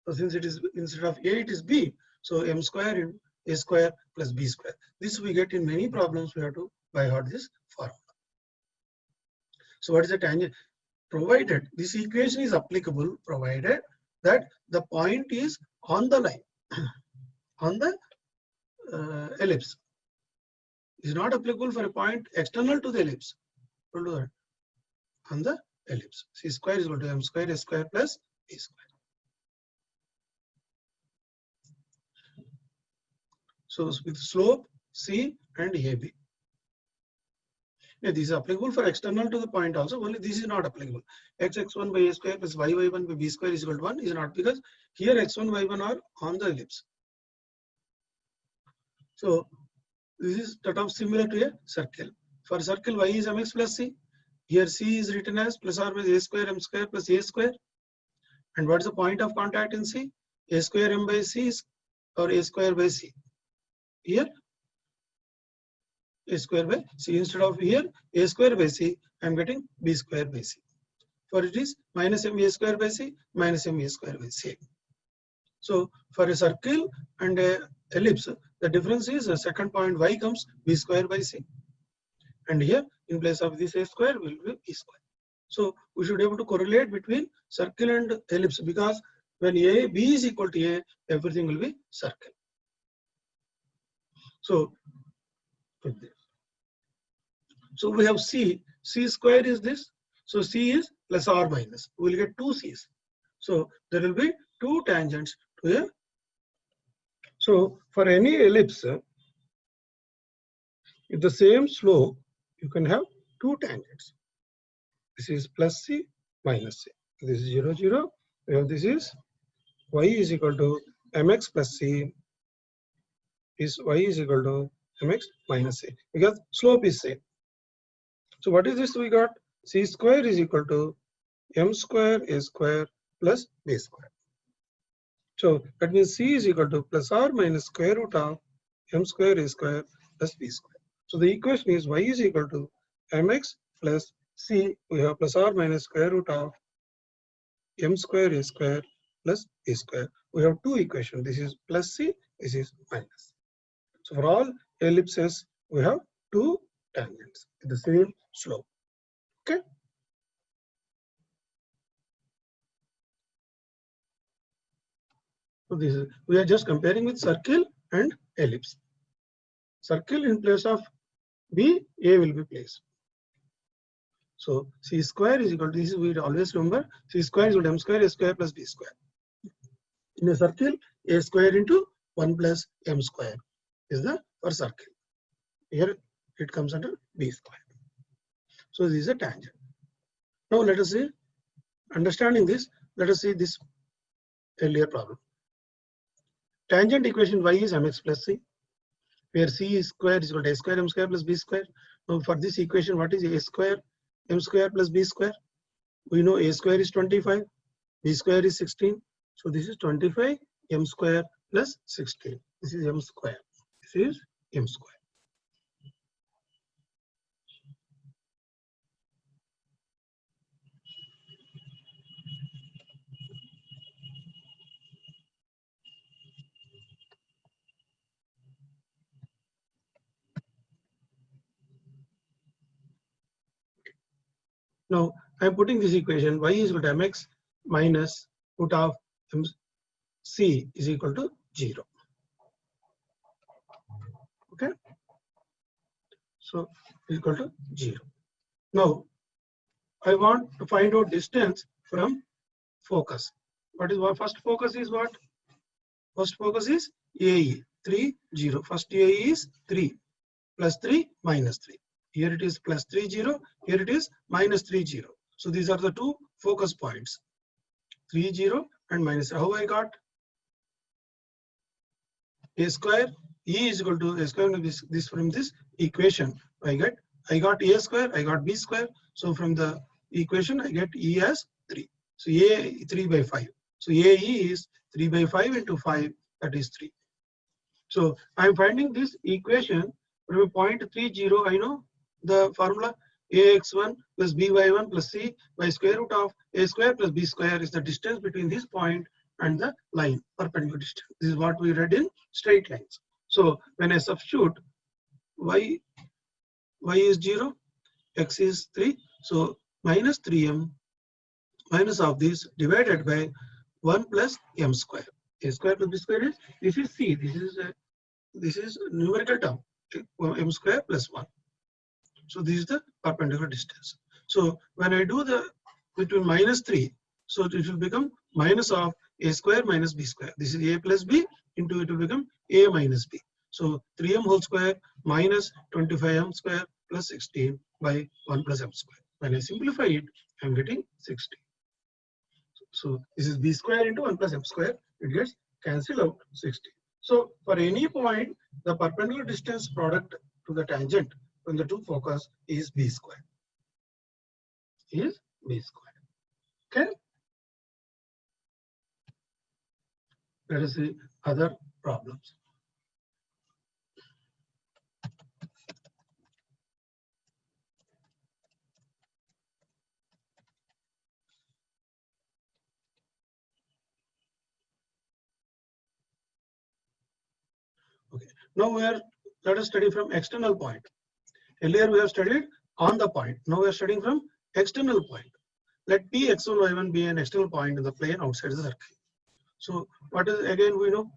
So since it is instead of a, it is b. So m square into a square plus b square. This we get in many problems. We have to by heart this formula. So what is the tangent? Provided this equation is applicable, provided that the point is on the line, on the ellipse. It is not applicable for a point external to the ellipse. We'll do that. On the ellipse, c square is equal to m square a square plus b square. So with slope c and ab. Yeah, this is applicable for external to the point also, only this is not applicable. X1 by a square plus y1 by b square is equal to 1 is not, because here x1, y1 are on the ellipse. So this is sort of similar to a circle. For circle, y is mx plus c. Here c is written as plus or minus a square m square plus a square. And what is the point of contact in c? A square m by c is, or a square by c. Here a square by c. Instead of here a square by c, I am getting b square by c. For it is minus m a square by c minus m a square by c. So for a circle and a ellipse, the difference is the second point y comes b square by c. And here in place of this a square will be b square. So we should be able to correlate between circle and ellipse, because when A, B is equal to A, everything will be circle. So with this. So we have C square is this. So C is plus or minus. We will get two C's. So there will be two tangents to a. So for any ellipse, with the same slope, you can have two tangents. This is plus C minus C. This is 0, 0. We have this is y is equal to mx plus C is y is equal to mx minus C, because slope is same. So what is this we got? C square is equal to m square a square plus b square. So that means C is equal to plus or minus square root of m square a square plus b square. So the equation is y is equal to mx plus C. We have plus or minus square root of m square a square plus b square. We have two equations. This is plus C, this is minus. So for all ellipses, we have two tangents with the same slope. Okay. So this is, we are just comparing with circle and ellipse. Circle in place of B, A will be placed. So C square is equal to, this is we always remember, C square is equal to m square a square plus b square. In a circle, a square into 1 plus m square is the for circle. Here it comes under b square. So this is a tangent. Now let us see, understanding this, let us see this earlier problem. Tangent equation y is mx plus c, where c is square is equal to a square m square plus b square. Now for this equation, what is a square m square plus b square? We know a square is 25, b square is 16. So this is 25 m square plus 16. This is m square. This is m square. Now I am putting this equation y is equal to mx minus root of c is equal to 0. Okay. So equal to 0. Now I want to find out distance from focus. What is what? First focus is what? First focus is AE 3, 0. First AE is 3 plus 3 minus 3. Here it is plus 3, 0. Here it is minus 3, 0. So these are the two focus points, 3, 0 and minus. How I got? A square E is equal to a square of this from this equation. I got A square, I got B square. So from the equation I get E as 3. So A 3 by 5. So AE is 3 by 5 into 5, that is 3. So I am finding this equation from a point 3, 0. I know the formula ax1 plus by1 plus c by square root of a square plus b square is the distance between this point and the line, perpendicular distance. This is what we read in straight lines. So when I substitute y is 0, x is 3, so minus 3m minus of this divided by 1 plus m square. A square plus b square is, this is c, this is numerical term, m square plus 1. So this is the perpendicular distance. So when I do the between minus 3, so it will become minus of a square minus b square. This is a plus b into it will become a minus b. So 3m whole square minus 25m square plus 16 by 1 plus m square. When I simplify it, I am getting 60. So this is b square into 1 plus m square. It gets cancelled out 60. So for any point, the perpendicular distance product to the tangent when the two focus is b square. Is b square. Okay. Let us see other problems. Okay. Now let us study from external point. Earlier we have studied on the point. Now we are studying from external point. let P x1 y1 be an external point in the plane outside the circle. So what is, again we know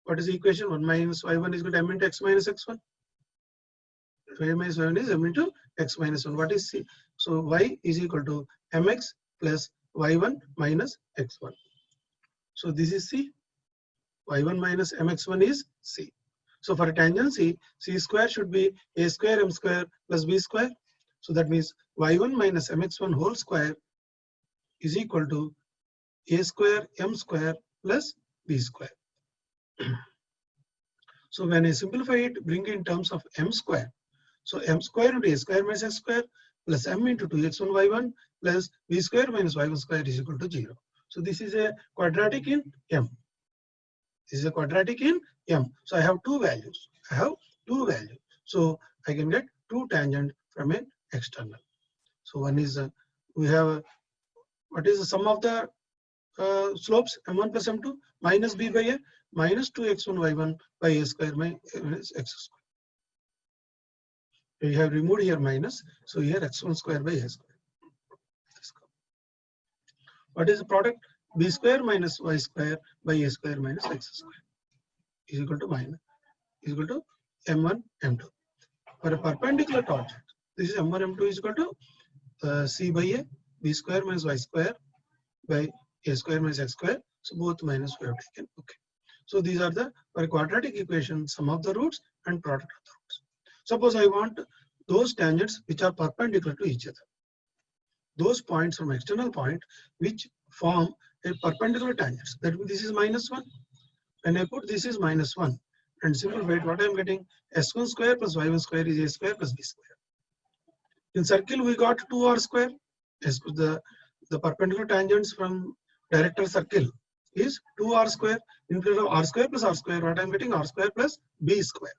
what is the equation? 1 minus y1 is equal to m into x minus x1. Y minus y1 is m into x minus 1. What is C? So y is equal to mx plus y1 minus x1. So this is C. y1 minus mx1 is C. So for a tangent C, C square should be a square m square plus b square. So that means y1 minus mx1 whole square is equal to a square m square plus b square. So when I simplify it, bring in terms of m square. So m square into a square minus x square plus m into 2x1 y1 plus b square minus y1 square is equal to 0. So this is a quadratic in m. This is a quadratic in m. So I have two values. So I can get two tangent from an external. So one is we have what is the sum of the slopes m1 plus m2 minus b by a minus 2x1 y1 by a square minus x square. We have removed here minus, so here x1 square by a square. What is the product? B square minus y square by a square minus x square is equal to minus is equal to m1 m2. For a perpendicular tangent, this is m1 m2 is equal to c by a b square minus y square by a square minus x square. So both minus we have taken. Okay. So these are the for a quadratic equation, sum of the roots and product of the roots. Suppose I want those tangents which are perpendicular to each other. Those points from external point which form a perpendicular tangents. That means this is minus 1. When I put this is minus 1 and simplify it, what I am getting? S1 square plus y1 square is a square plus b square. In circle we got 2r square. As the perpendicular tangents from director circle is 2r square. Instead of r square plus r square, what I am getting? R square plus b square.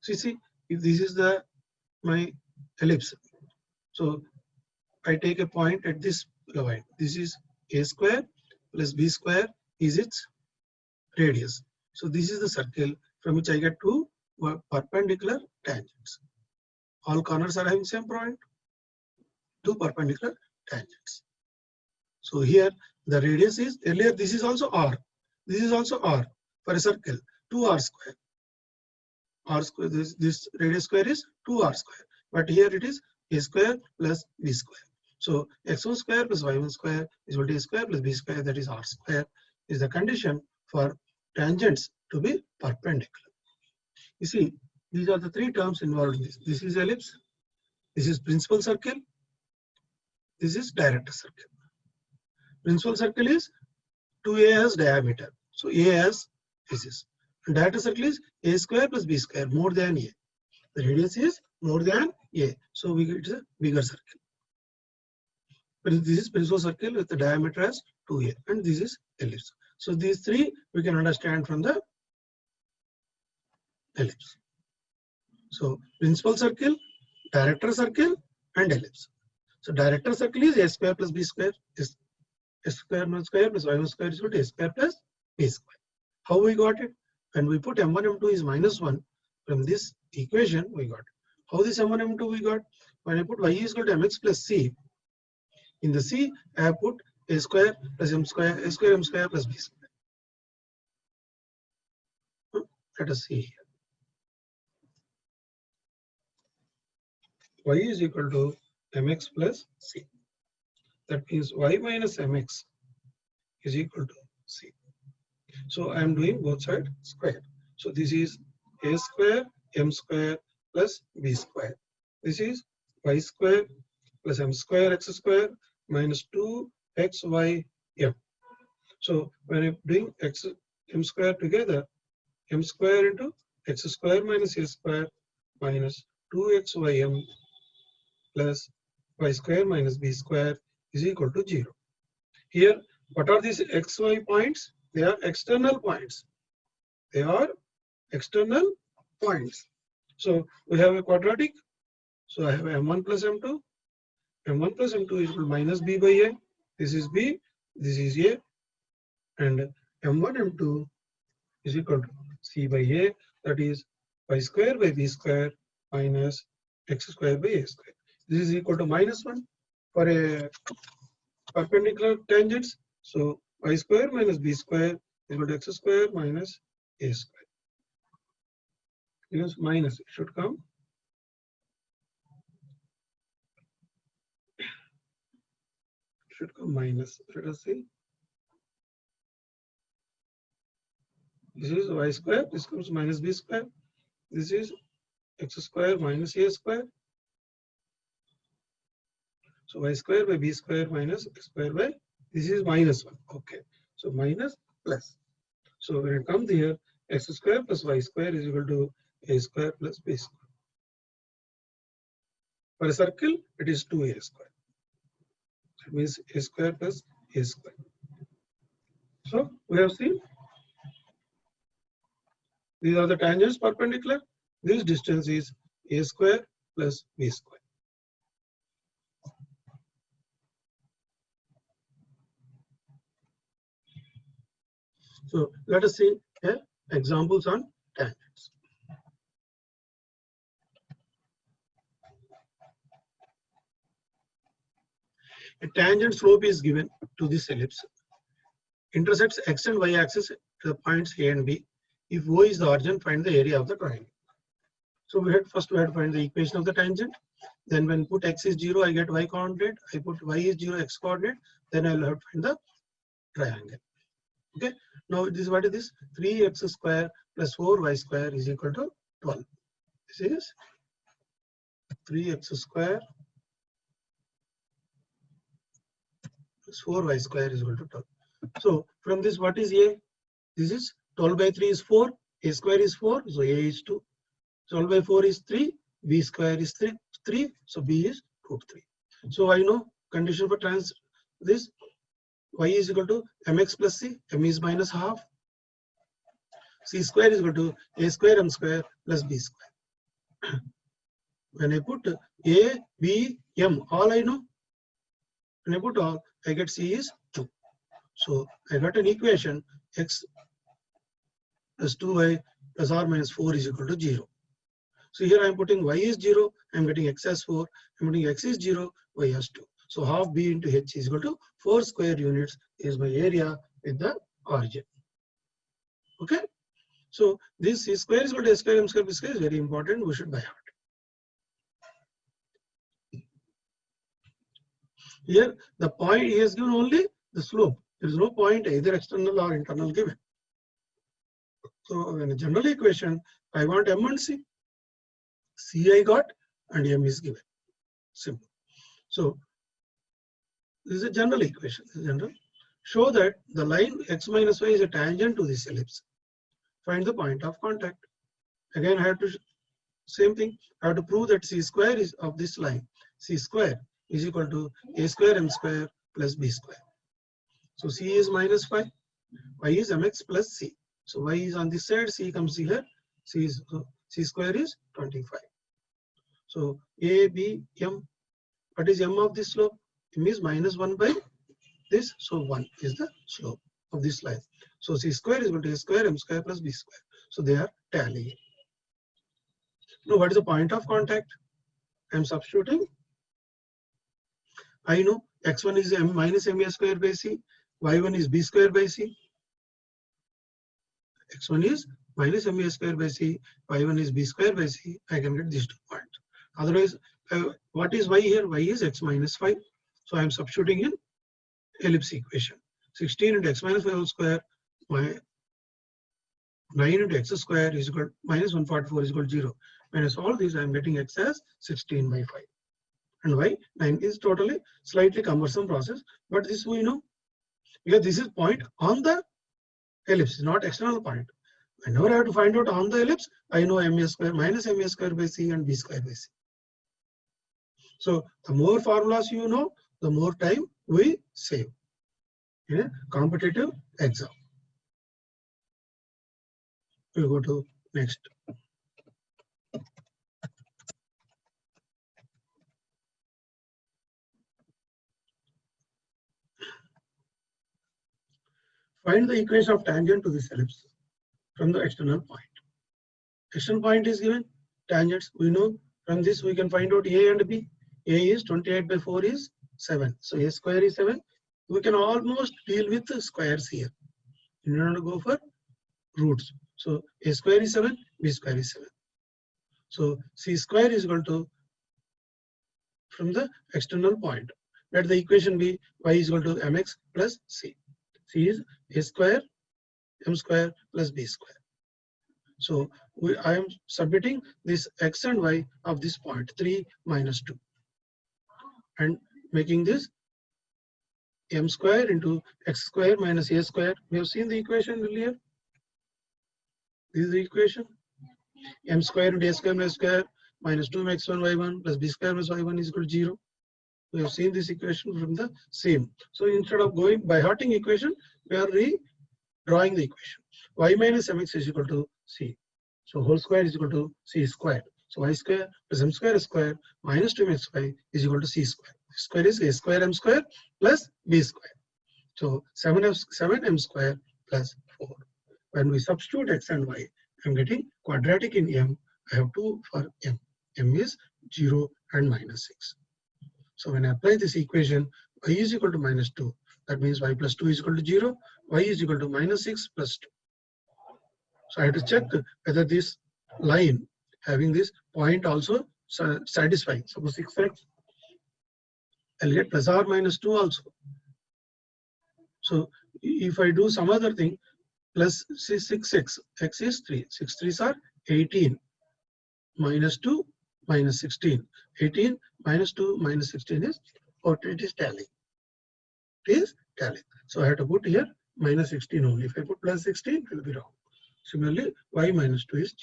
So you see, if this is the my ellipse, so I take a point at this line. This is a square plus b square is its radius. So this is the circle from which I get two perpendicular tangents. All corners are having same point. Two perpendicular tangents. So here the radius is earlier. This is also r. This is also r for a circle. 2r square. R square. This radius square is 2r square. But here it is a square plus b square. So x1 square plus y1 square is equal to a square plus b square, that is r square, is the condition for tangents to be perpendicular. You see, these are the three terms involved in this. This is ellipse, this is principal circle, this is director circle. Principal circle is 2a as diameter. So a as this. And director circle is a square plus b square more than a. The radius is more than a. So we get a bigger circle. But this is principal circle with the diameter as 2a, and this is ellipse. So these three we can understand from the ellipse. So principal circle, director circle, and ellipse. So director circle is a square plus b square. Is a square minus square plus y1 square is equal to a square plus b square. How we got it? When we put m1 m2 is minus 1 from this equation we got. How this m1 m2 we got? When I put y is equal to mx plus c. In the C, I have put a square plus m square, a square m square plus b square. Let us see here. Y is equal to mx plus c. That means y minus mx is equal to c. So I am doing both sides square. So this is a square m square plus b square. This is y square plus m square x square minus 2xy m. So when I'm doing x m square together, m square into x square minus a square minus 2xym plus y square minus b square is equal to 0. Here, what are these xy points? They are external points. They are external points. So we have a quadratic. So I have m1 plus m2. M1 plus M2 is equal to minus B by A. This is B, this is A. And M1, M2 is equal to C by A. That is y square by B square minus x square by A square. This is equal to minus 1 for a perpendicular tangents. So y square minus b square is equal to x square minus a square. Because minus, it should come. Should come minus. Let us see. This is y square. This comes minus b square. This is x square minus a square. So y square by b square minus x square by, this is minus 1. Okay. So minus plus. So when it comes here, x square plus y square is equal to a square plus b square. For a circle, it is 2a square. That means a square plus a square. So we have seen these are the tangents perpendicular. This distance is a square plus b square. So let us see examples on tangents. A tangent slope is given to this ellipse. Intersects x and y axis at the points A and B. If O is the origin, find the area of the triangle. So we had to find the equation of the tangent. Then when put x is 0, I get y coordinate. I put y is 0, x coordinate. Then I will have to find the triangle. Okay. Now this is what is this? 3x square plus 4y square is equal to 12. This is 3x square plus 4y square is equal to 12. So from this, what is a? This is 12 by 3 is 4. A square is 4. So a is 2. 12 by 4 is 3. B square is 3. So b is root 3. So I know condition for this y is equal to mx plus c. M is minus half. C square is equal to a square m square plus b square. When I put a, b, m, all I know. When I put all, I get c is 2. So I got an equation x plus 2y plus r minus 4 is equal to 0. So here I am putting y is 0, I am getting x as 4, I am putting x is 0, y as 2. So half b into h is equal to 4 square units is my area with the origin. Okay. So this c square is equal to a square m square b square is very important. We should by heart. Here the point he has given only the slope. There is no point either external or internal given. So in a general equation, I want m and c. C I got and m is given. Simple. So this is a general equation. This is general. Show that the line x minus y is a tangent to this ellipse. Find the point of contact. Again, I have to same thing. I have to prove that c square is of this line. C square is equal to a square m square plus b square. So c is minus 5. Y is mx plus c. So y is on this side. C comes here. C square is 25. So a, b, m. What is m of this slope? M is minus 1 by this. So 1 is the slope of this line. So c square is equal to a square m square plus b square. So they are tallying. Now what is the point of contact? I am substituting. I know x1 is m minus ma square by c. Y1 is b square by c. X1 is minus ma square by c. Y1 is b square by c. I can get these 2 points. Otherwise, what is y here? Y is x minus 5. So I am substituting in ellipse equation. 16 into x minus 5 whole square, 9 into x square is equal to minus 144 is equal to 0. Minus all these, I am getting x as 16 by 5. And y 9 is totally slightly cumbersome process, but this we know because this is point on the ellipse, not external point. Whenever I have to find out on the ellipse, I know ma square minus ma square by c and b square by c. So the more formulas you know, the more time we save in a competitive exam. We'll go to next. Find the equation of tangent to this ellipse from the external point. External point is given, tangents we know. From this we can find out a and b. A is 28 by 4 is 7. So a square is 7, we can almost deal with the squares here. You don't go for roots. So a square is 7, b square is 7. So c square is equal to, from the external point, let the equation be y is equal to mx plus c. C is a square m square plus b square. So I am submitting this x and y of this point 3 minus 2 and making this m square into x square minus a square. We have seen the equation earlier. This is the equation. M square into a square minus square minus 2x1 y1 plus b square minus y1 is equal to 0. We have seen this equation from the same. So instead of going by hearting equation, we are redrawing the equation. Y minus mx is equal to c. So whole square is equal to c square. So y square plus m square minus 2mxy is equal to c square. Square is a square m square plus b square. So 7m square plus 4. When we substitute x and y, I'm getting quadratic in m. I have 2 for m. M is 0 and minus 6. So when I apply this equation, y is equal to minus 2. That means y plus 2 is equal to 0. Y is equal to minus 6 plus 2. So I have to check whether this line having this point also satisfying. Suppose 6x, I'll get plus or minus 2 also. So if I do some other thing, plus 6x, x is 3, 6 3s are 18, minus 2, minus 16. 18 minus 2 minus 16 is, it is tally. It is tally. So I have to put here minus 16 only. If I put plus 16, it will be wrong. Similarly, y minus 2 is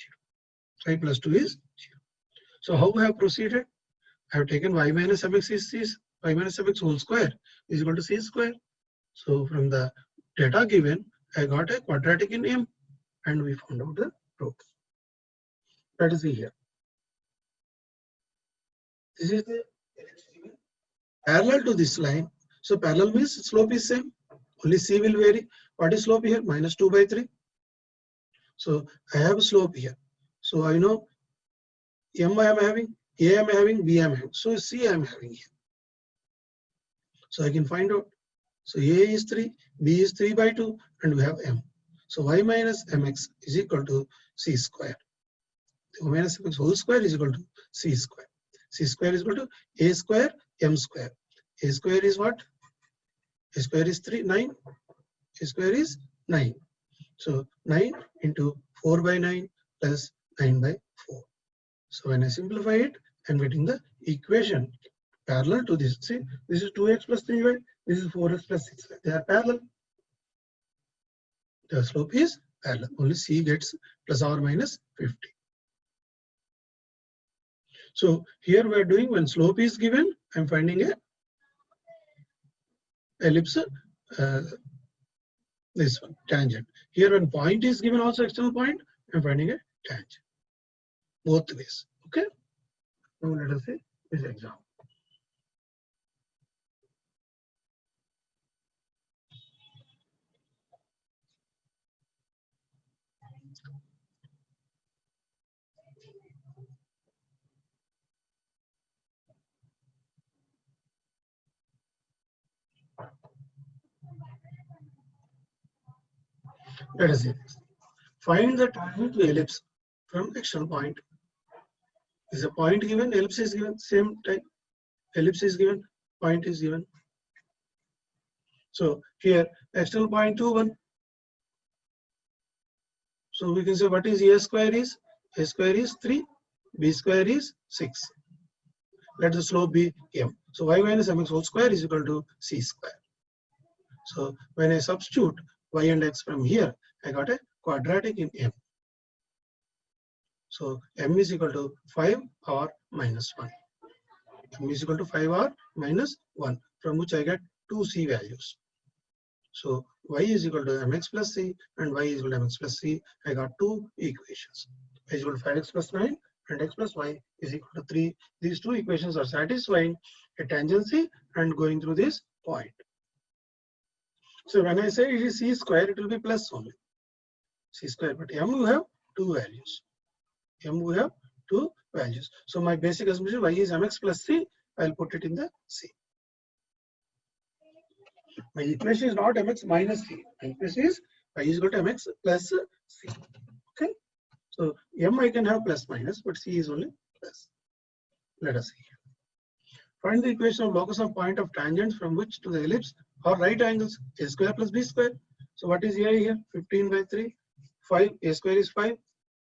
0. Y plus 2 is 0. So how we have proceeded? I have taken y minus mx is y minus mx whole square is equal to c square. So from the data given, I got a quadratic in m and we found out the roots. Let us see here. This is the parallel to this line. So parallel means slope is same. Only c will vary. What is slope here? Minus 2 by 3. So I have a slope here. So I know m I am having, a I am having, b I am having. So c I am having here. So I can find out. So a is 3, b is 3 by 2, and we have m. So y minus mx is equal to c square. Y minus mx whole square is equal to c square. C square is equal to a square m square. A square is what? A square is 3, 9. A square is 9. So 9 into 4 by 9 plus 9 by 4. So when I simplify it, I'm getting the equation parallel to this. See, this is 2x plus 3y. This is 4x plus 6y. They are parallel. The slope is parallel. Only c gets plus or minus 50. So here we are doing, when slope is given, I'm finding a ellipse, this one, tangent. Here when point is given, also external point, I'm finding a tangent. Both ways. Okay. Now let us see this example. Let us see this. Find the tangent to ellipse from external point. Is a point given, ellipse is given, same time. Ellipse is given, point is given. So here external point 2, 1. So we can say what is a square is? A square is 3, b square is 6. Let the slope be m. So y minus mx whole square is equal to c square. So when I substitute y and x from here, I got a quadratic in m. So m is equal to 5 or minus 1. M is equal to 5 or minus 1, from which I get 2c values. So y is equal to mx plus c and y is equal to mx plus c. I got two equations. Y is equal to 5x plus 9 and x plus y is equal to 3. These two equations are satisfying a tangency and going through this point. So when I say it is c square, it will be plus only. C square, but m we have two values. M we have two values. So my basic assumption y is mx plus c. I'll put it in the c. My equation is not mx minus c. My equation is y is equal to mx plus c. Okay. So m I can have plus minus, but c is only plus. Let us see. Find the equation of locus of point of tangents from which to the ellipse or right angles a square plus b square. So what is a here? 15 by 3. 5. A square is 5.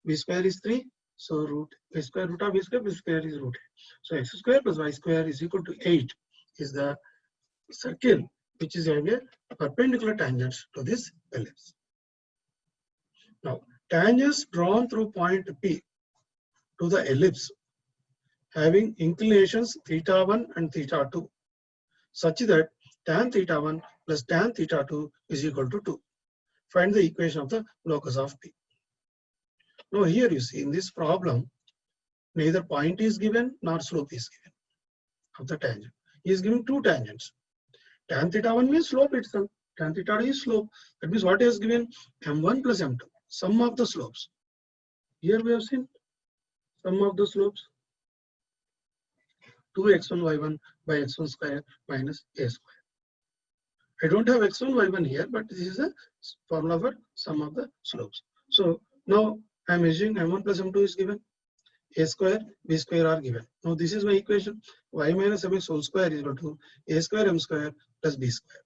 B square is 3. So root a square root of b square is root a. So x square plus y square is equal to 8 is the circle which is having a perpendicular tangents to this ellipse. Now tangents drawn through point P to the ellipse having inclinations theta 1 and theta 2 such that tan theta 1 plus tan theta 2 is equal to 2. Find the equation of the locus of P. Now here you see in this problem, neither point is given nor slope is given of the tangent. He is giving two tangents. Tan theta 1 means slope itself. Tan theta 2 is slope. That means what he has given? M1 plus M2, sum of the slopes. Here we have seen sum of the slopes. 2x1 y1 by x1 square minus a square. I don't have x1 y1 here, but this is a formula for sum of the slopes. So now I am assuming m1 plus m2 is given, a square b square are given. Now this is my equation. Y minus mx whole square is equal to a square m square plus b square.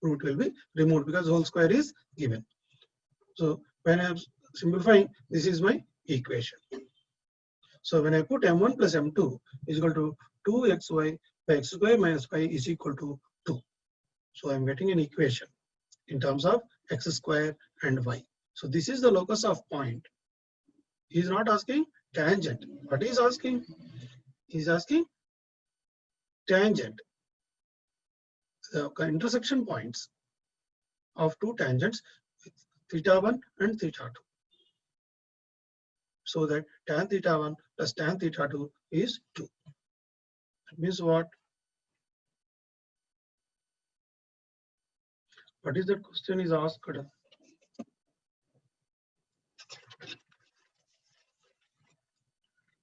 Root will be removed because whole square is given. So when I am simplifying, this is my equation. So when I put m1 plus m2 is equal to 2xy by x square minus y is equal to 2. So I'm getting an equation in terms of x square and y. So this is the locus of point. He is not asking tangent. What he is asking? He is asking tangent. The intersection points of two tangents, theta 1 and theta 2. So that tan theta 1 plus tan theta 2 is 2. That means what? What is that question is asked?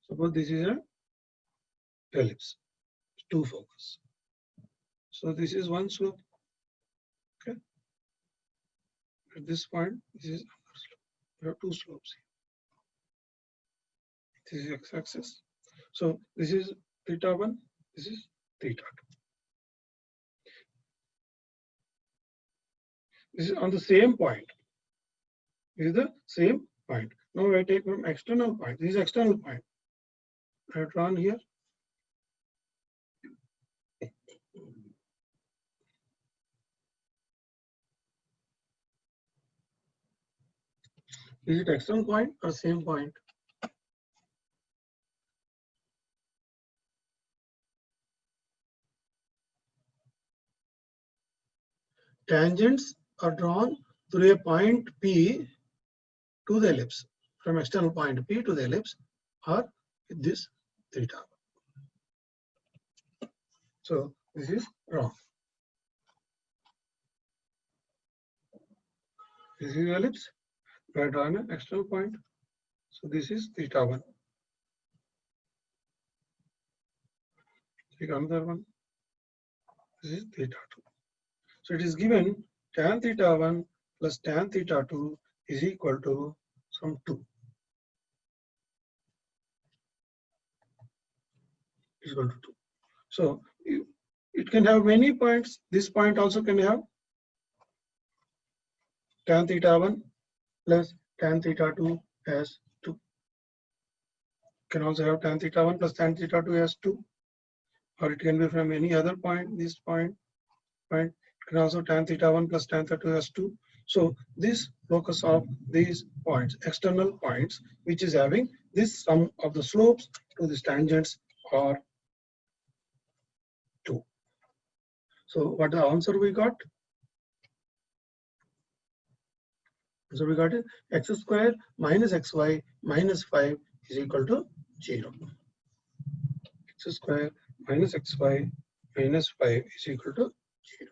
Suppose this is an ellipse, two focus. So this is one slope. Okay. At this point, this is another slope. We have two slopes here. This is x-axis. So this is theta 1, this is theta 2. This is on the same point. This is the same point. Now I take from external point. This is external point. I have drawn here. Is it external point or same point? Tangents are drawn through a point P to the ellipse, from external point P to the ellipse, or with this theta. So this is wrong. This is ellipse. We have drawn an external point. So this is theta 1. Take another one. This is theta 2. So it is given tan theta 1 plus tan theta 2 is equal to some 2. Is equal to 2. So it can have many points. This point also can have tan theta 1 plus tan theta 2 as 2. Can also have tan theta 1 plus tan theta 2 as 2. Or it can be from any other point, this point. It can also tan theta 1 plus tan theta 2 as 2. So this locus of these points, external points, which is having this sum of the slopes to these tangents are 2. So what the answer we got? So we got it x square minus xy minus 5 is equal to 0. X square minus xy minus 5 is equal to 0.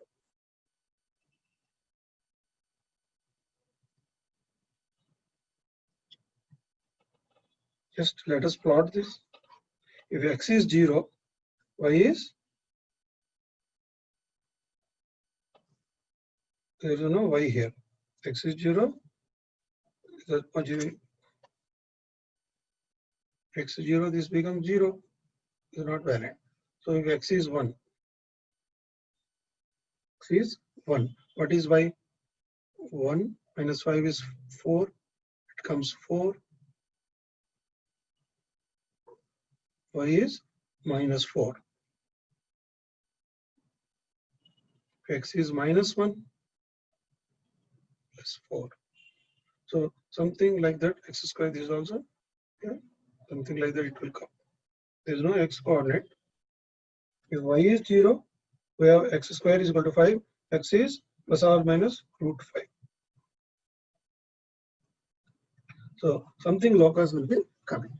Just let us plot this. If x is 0, y is there is no y here. X is 0. X is 0, this becomes 0. Is not valid. So if x is 1, x is 1. What is y? 1 minus 5 is 4. It comes 4. Y is minus 4. X is minus 1 plus 4. So something like that, x square, this is also, yeah, something like that it will come. There is no x coordinate. If y is 0, we have x square is equal to 5, x is plus or minus root 5. So something locus will be coming.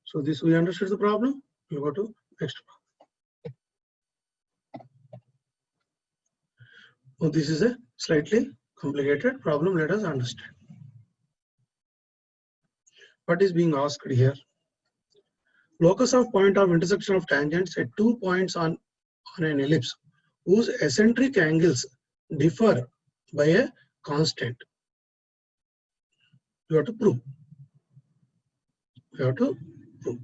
So this we understood the problem. We'll go to next problem. So this is a slightly complicated problem. Let us understand. What is being asked here? Locus of point of intersection of tangents at 2 points on an ellipse whose eccentric angles differ by a constant. You have to prove. You have to prove.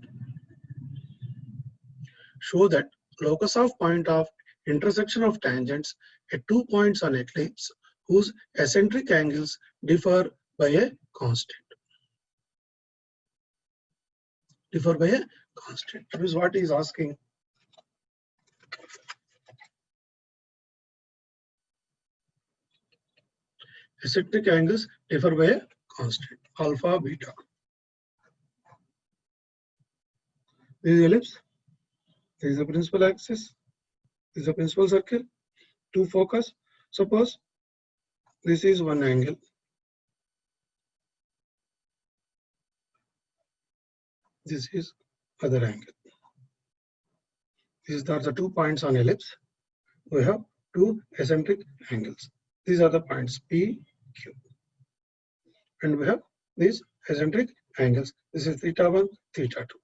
Show that locus of point of intersection of tangents at 2 points on ellipse whose eccentric angles differ by a constant. Differ by a constant. That is what he is asking. Eccentric angles differ by a constant, alpha, beta. This is ellipse. This is the principal axis. This is the principal circle. Two focus. Suppose this is one angle. This is other angle. These are the 2 points on ellipse. We have two eccentric angles. These are the points P, Q. And we have these eccentric angles. This is theta 1, theta 2.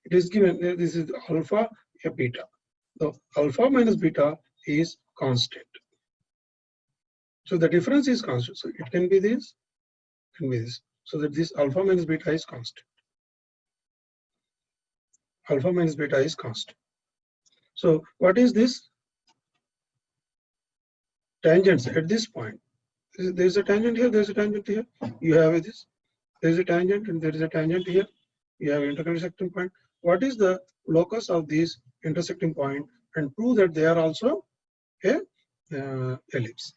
It is given, this is alpha, a beta. So alpha minus beta is constant. So the difference is constant. So it can be this, can be this. So that this alpha minus beta is constant. Alpha minus beta is constant. So what is this? Tangents at this point. There is a tangent here, there is a tangent here. You have this. There is a tangent and there is a tangent here. You have intersecting point. What is the locus of this intersecting point? And prove that they are also a ellipse.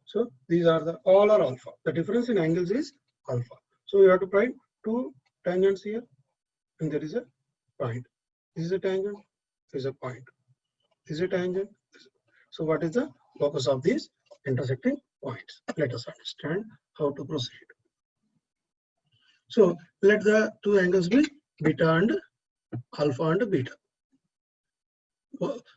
So these are the all are alpha. The difference in angles is alpha. So you have to find two tangents here, and there is a point. This is a tangent. There is a point. This is a tangent. So what is the locus of these intersecting points? Let us understand how to proceed. So let the two angles be beta and alpha and beta.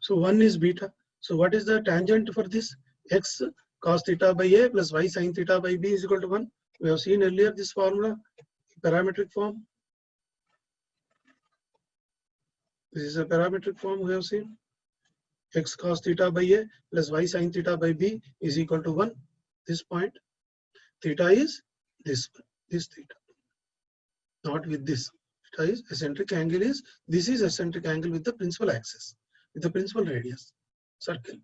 So one is beta. So what is the tangent for this? X cos theta by a plus y sin theta by b is equal to 1. We have seen earlier this formula, parametric form. This is a parametric form we have seen. X cos theta by a plus y sin theta by b is equal to 1. This point. Theta is this theta. Not with this. Theta is eccentric angle is, this is eccentric angle with the principal axis, with the principal radius, circle.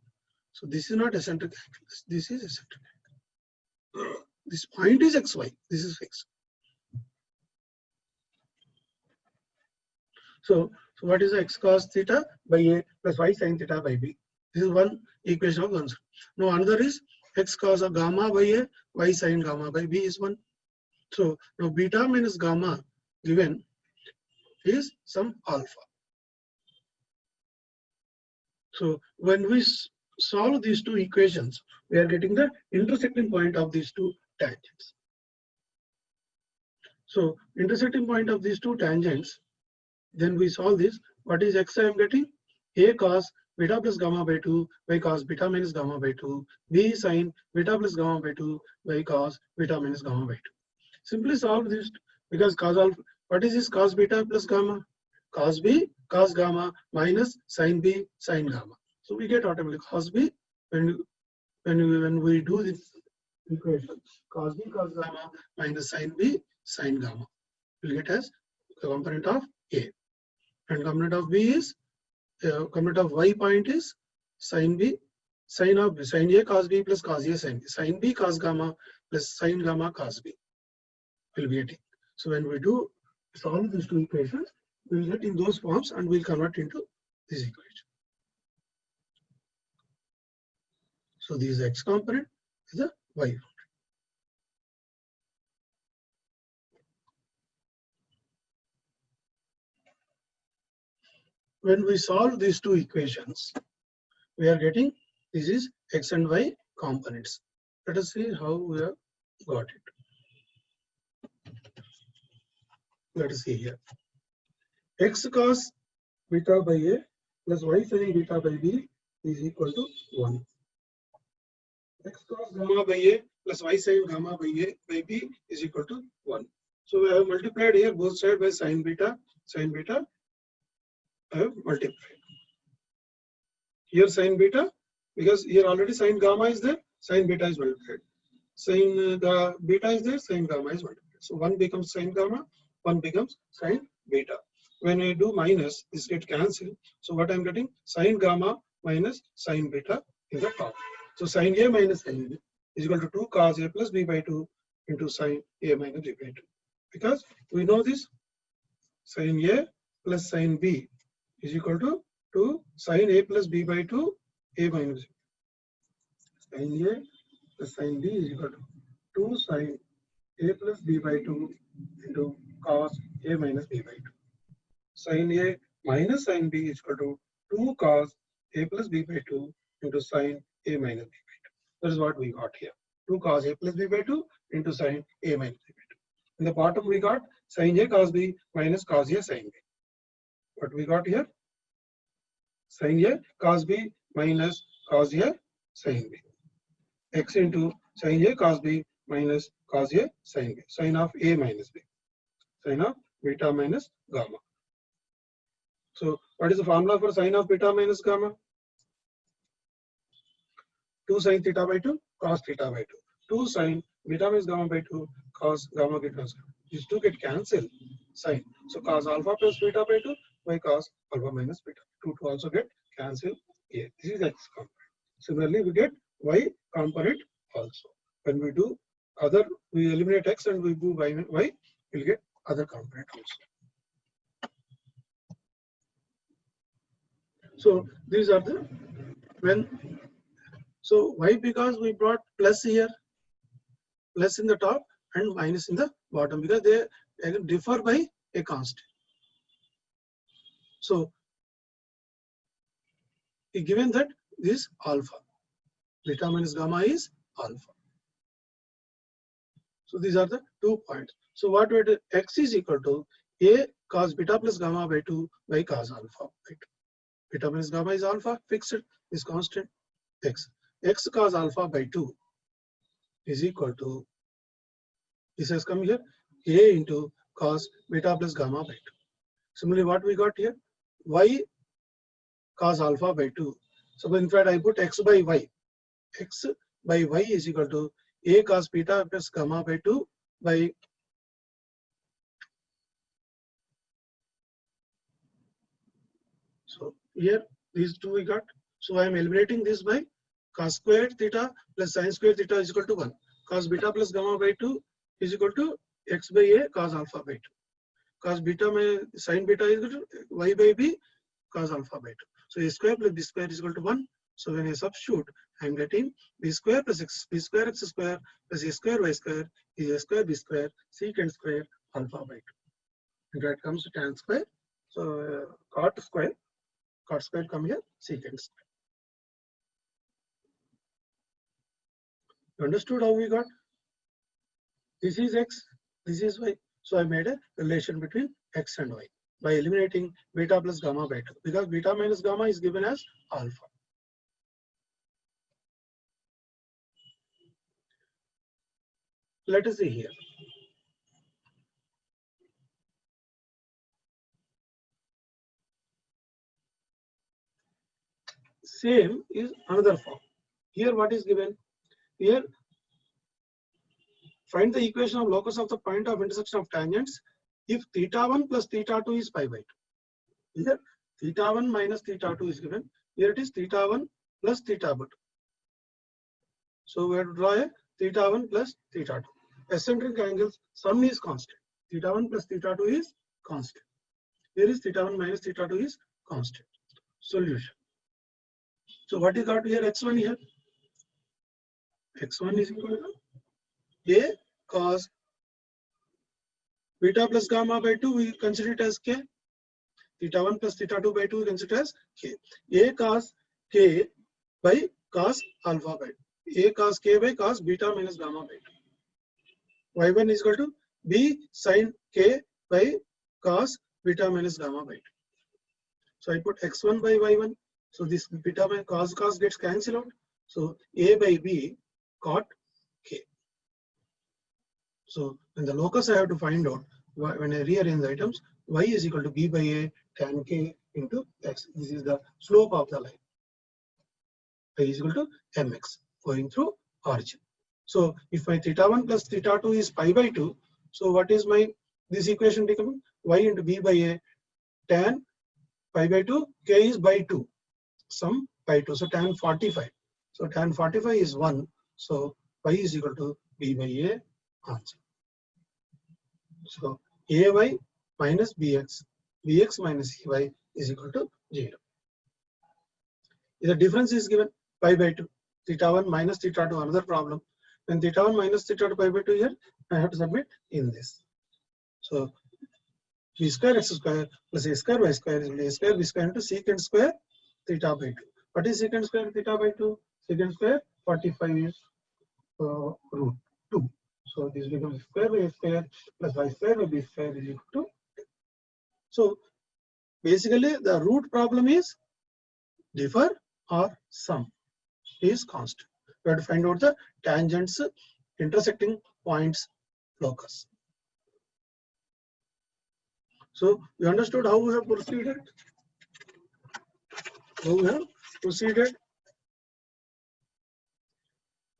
So this is not eccentric angle. This is eccentric angle. This point is xy. This is fixed. So what is x cos theta by a plus y sin theta by b? This is one equation of answer. Now another is x cos of gamma by a, y sin gamma by b is 1. So now beta minus gamma given is some alpha. So when we solve these two equations, we are getting the intersecting point of these two tangents. So intersecting point of these two tangents, then we solve this. What is x I am getting? A cos beta plus gamma by 2 by cos beta minus gamma by 2. B sin beta plus gamma by 2 by cos beta minus gamma by 2. Simply solve this because cos alpha. What is this cos beta plus gamma? Cos B cos gamma minus sin B sin gamma. So we get automatically cos B when we do this equation. Cos B cos gamma minus sin B sin gamma. We'll get as the component of A. And component of B is component of Y point is sin B, sin of sin A cos B plus cos A sin B, sin B cos gamma plus sin gamma cos B will be getting. So when we do solve these two equations, we will get in those forms and we'll convert into this equation. So this is x component, is the y component. When we solve these two equations, we are getting this is x and y components. Let us see how we have got it. Let us see here. X cos beta by A plus y sin beta by B is equal to 1. X cos gamma by A plus y sin gamma by A by B is equal to 1. So we have multiplied here both sides by sin beta I have multiplied. Here sin beta, because here already sin gamma is there, sin beta is multiplied. Sin beta is there, sin gamma is multiplied. So one becomes sin gamma, one becomes sin beta. When I do minus, this get cancelled. So what I'm getting? Sin gamma minus sin beta in the top. So sin A minus sin B is equal to 2 cos A plus B by 2 into sin A minus B by 2. Because we know this sin A plus sin B is equal to 2 sin A plus B by 2 A minus B. Sin A plus sin B is equal to 2 sin A plus B by 2 into cos A minus B by 2. Sin A minus sin B is equal to 2 cos A plus B by 2 into sin A minus B by 2. That is what we got here. 2 cos A plus B by 2 into sin A minus B by 2. In the bottom we got sin A cos B minus cos A sin B. What we got here? Sin A cos B minus cos A sin B. X into sin A cos B minus cos A sin B. Sin of A minus B. Sin of beta minus gamma. So what is the formula for sin of beta minus gamma? 2 sin theta by 2 cos theta by 2. 2 sin beta minus gamma by 2 cos gamma get cancelled. These two get cancelled. Sin. So cos alpha plus beta by 2 by cos alpha minus beta. 2 to also get cancelled here. This is x component. Similarly, we get y component also. When we do other, we eliminate x and we do y, we'll get other component also. So these are the when. So why? Because we brought plus here, plus in the top and minus in the bottom, because they differ by a constant. So given that this alpha, beta minus gamma is alpha. So these are the 2 points. So what we do? X is equal to A cos beta plus gamma by 2 by cos alpha by 2. Beta minus gamma is alpha, fixed, is constant. X cos alpha by 2 is equal to, this has come here, A into cos beta plus gamma by 2. Similarly, what we got here? Y cos alpha by 2. So in fact, I put x by y. X by y is equal to A cos beta plus gamma by 2 by so here these two we got. So I am eliminating this by cos squared theta plus sin squared theta is equal to 1. Cos beta plus gamma by 2 is equal to x by A cos alpha by 2. Cos beta by sin beta is equal to y by b cos alpha by 2. So a square plus b square is equal to 1. So when I substitute, I am getting b square plus b square x square plus a square y square is a square b square secant square alpha by 2. And that comes to tan square. So cot square come here, secant square. You understood how we got? This is x, this is y. So I made a relation between x and y by eliminating beta plus gamma by 2 because beta minus gamma is given as alpha. Let us see here. Same is another form. Here what is given? Here find the equation of locus of the point of intersection of tangents if theta 1 plus theta 2 is pi by 2. Here theta 1 minus theta 2 is given. Here it is theta 1 plus theta 2. So we have to draw a theta 1 plus theta 2. Eccentric angles sum is constant. Theta 1 plus theta 2 is constant. Here is theta 1 minus theta 2 is constant. Solution. So what is got here? X1 here. X1 is equal to A cos beta plus gamma by 2, we consider it as K. Theta 1 plus theta 2 by 2, we consider it as K. A cos K by cos alpha by 2. A cos K by cos beta minus gamma by 2. Y1 is equal to B sin K by cos beta minus gamma by 2. So I put X1 by Y1. So this beta by cos gets cancelled out. So A by B cot K. So in the locus I have to find out when I rearrange the items, y is equal to b by a tan k into x. This is the slope of the line. Y is equal to mx going through origin. So if my theta 1 plus theta 2 is pi by 2, so what is my this equation becoming? Y into b by a tan pi by 2, k is by 2, sum pi 2. So tan 45. So tan 45 is 1. So y is equal to b by a answer. So ay minus bx, bx minus ay is equal to 0. The difference is given pi by 2. Theta 1 minus theta 2, another problem. When theta 1 minus theta 2 pi by 2 here, I have to submit in this. So b square x square plus a square y square is equal to a square b square into secant square theta by 2. What is secant square theta by 2? Secant square 45 is root 2. So this becomes square by a square plus y square by b square is equal to 2. So basically the root problem is differ or sum is constant. We have to find out the tangents intersecting points locus. So we understood how we have proceeded.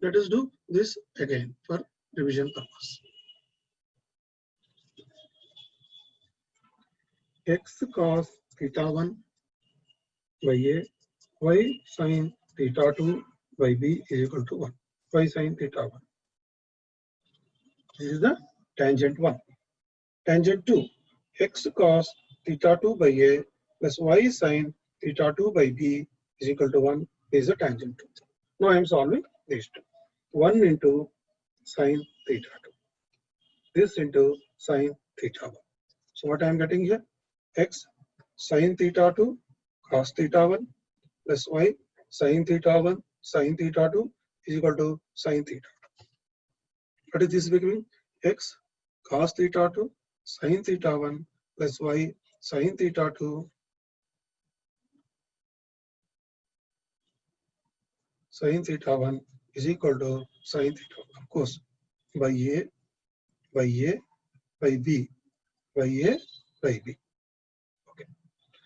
Let us do this again for revision purpose. X cos theta 1 by a, y sin theta 2 by b is equal to 1. Y sin theta 1. This is the tangent 1. Tangent 2, x cos theta 2 by a plus y sin theta 2 by b is equal to 1 is the tangent 2. Now I am solving these two. 1 into sin theta 2. This into sin theta 1. So what I am getting here? X sin theta 2 cos theta 1 plus y sin theta 1 sin theta 2 is equal to sin theta 2. What is this becoming? X cos theta 2 sin theta 1 plus y sin theta 2 sin theta 1 is equal to sin theta 1. Of course, by a, by a, by b, by a, by b. Okay.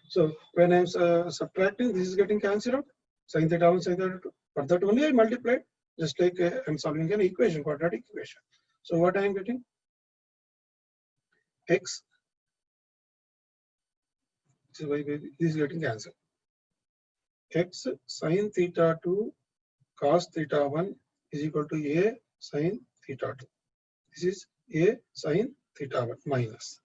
So when I am subtracting, this is getting cancelled out. Sin theta 1, sin theta 2. For that only I multiplied, just like I am solving an equation, quadratic equation. So what I am getting? X, so this is getting cancelled. X sin theta 2 cos theta 1 is equal to a sin theta 2. This is a sin theta 1 minus.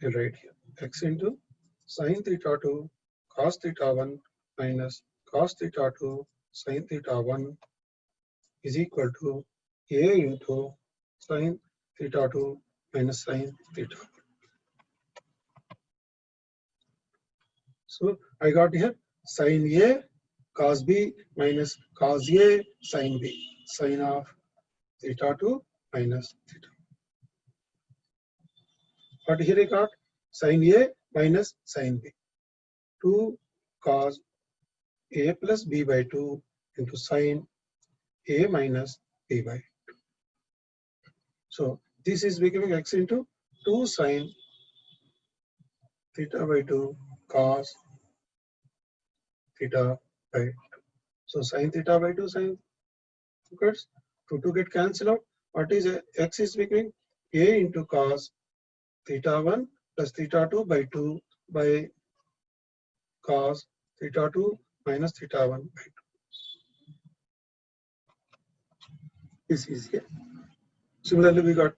I'll write here x into sin theta 2 cos theta 1 minus cos theta 2 sin theta 1 is equal to a into sin theta 2 minus sin theta 1. So I got here sin a cos b minus cos a sin b, sin of theta 2 minus theta. What here I got? Sin A minus sin B. 2 cos A plus B by 2 into sin A minus B by 2. So this is becoming x into 2 sin theta by 2 cos theta by 2. So sin theta by 2 sin gets 2 get cancelled out. What is x is becoming A into cos theta 1 plus theta 2 by 2 by cos theta 2 minus theta 1 by 2. This is here. Similarly we got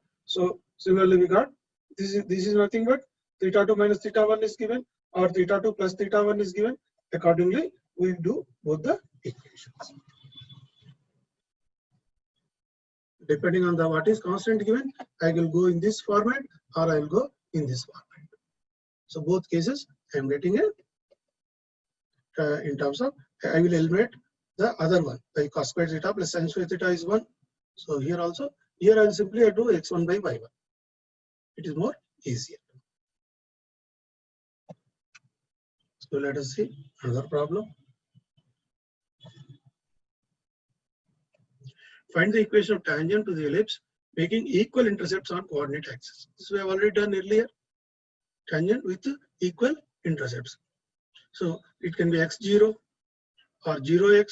this is nothing but theta 2 minus theta 1 is given, or theta 2 plus theta 1 is given. Accordingly we do both the equations. Depending on the what is constant given, I will go in this format or I will go in this format. So both cases I am getting it in terms of, I will eliminate the other one, by cos squared theta plus sin squared theta is 1. So here also, here I will simply do x1 by y1. It is more easier. So let us see another problem. Find the equation of tangent to the ellipse making equal intercepts on coordinate axis. This we have already done earlier. Tangent with equal intercepts. So it can be x0 or 0x.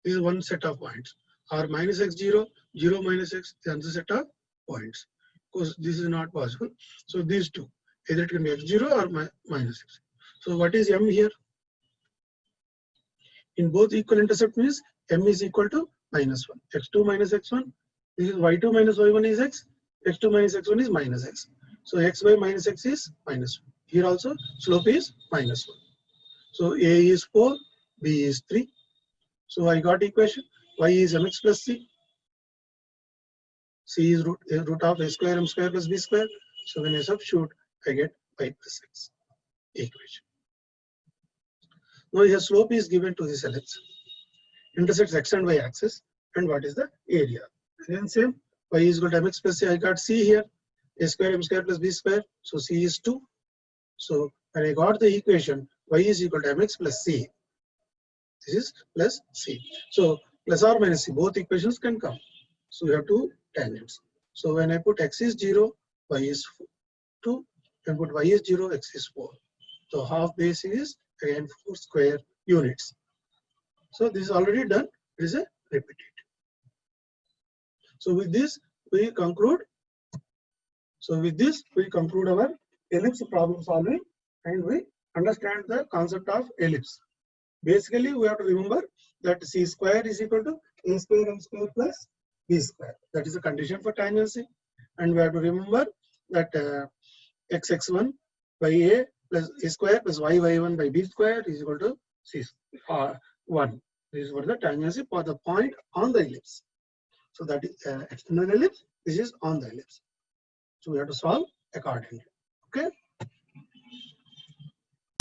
This is one set of points. Or minus x0, 0 minus x, the other set of points. Because this is not possible. So these two, either it can be x0 or minus x. So what is m here? In both equal intercept means m is equal to minus 1. x2 minus x1. This is y2 minus y1 is x. x2 minus x1 is minus x. So x by minus x is minus 1. Here also slope is minus 1. So a is 4, b is 3. So I got equation. Y is mx plus c. C is root of a square m square plus b square. So when I substitute, I get y plus x equation. Now here slope is given to this ellipse. Intersects x and y axis. And what is the area? Again same. Y is equal to mx plus c. I got c here. A square m square plus b square. So c is 2. So when I got the equation, y is equal to mx plus c. This is plus c. So plus or minus c, both equations can come. So we have two tangents. So when I put x is 0, y is 2. When I put y is 0, x is 4. So half base is again 4 square units. So this is already done. It is a repeated. So with this we conclude. Our ellipse problem solving, and we understand the concept of ellipse. Basically, we have to remember that c square is equal to a square m square plus b square. That is the condition for tangency. And we have to remember that x1 by a plus a square plus y1 by b square is equal to c 1. This is for the tangency for the point on the ellipse. So that is external ellipse. This is on the ellipse. So we have to solve accordingly. Okay.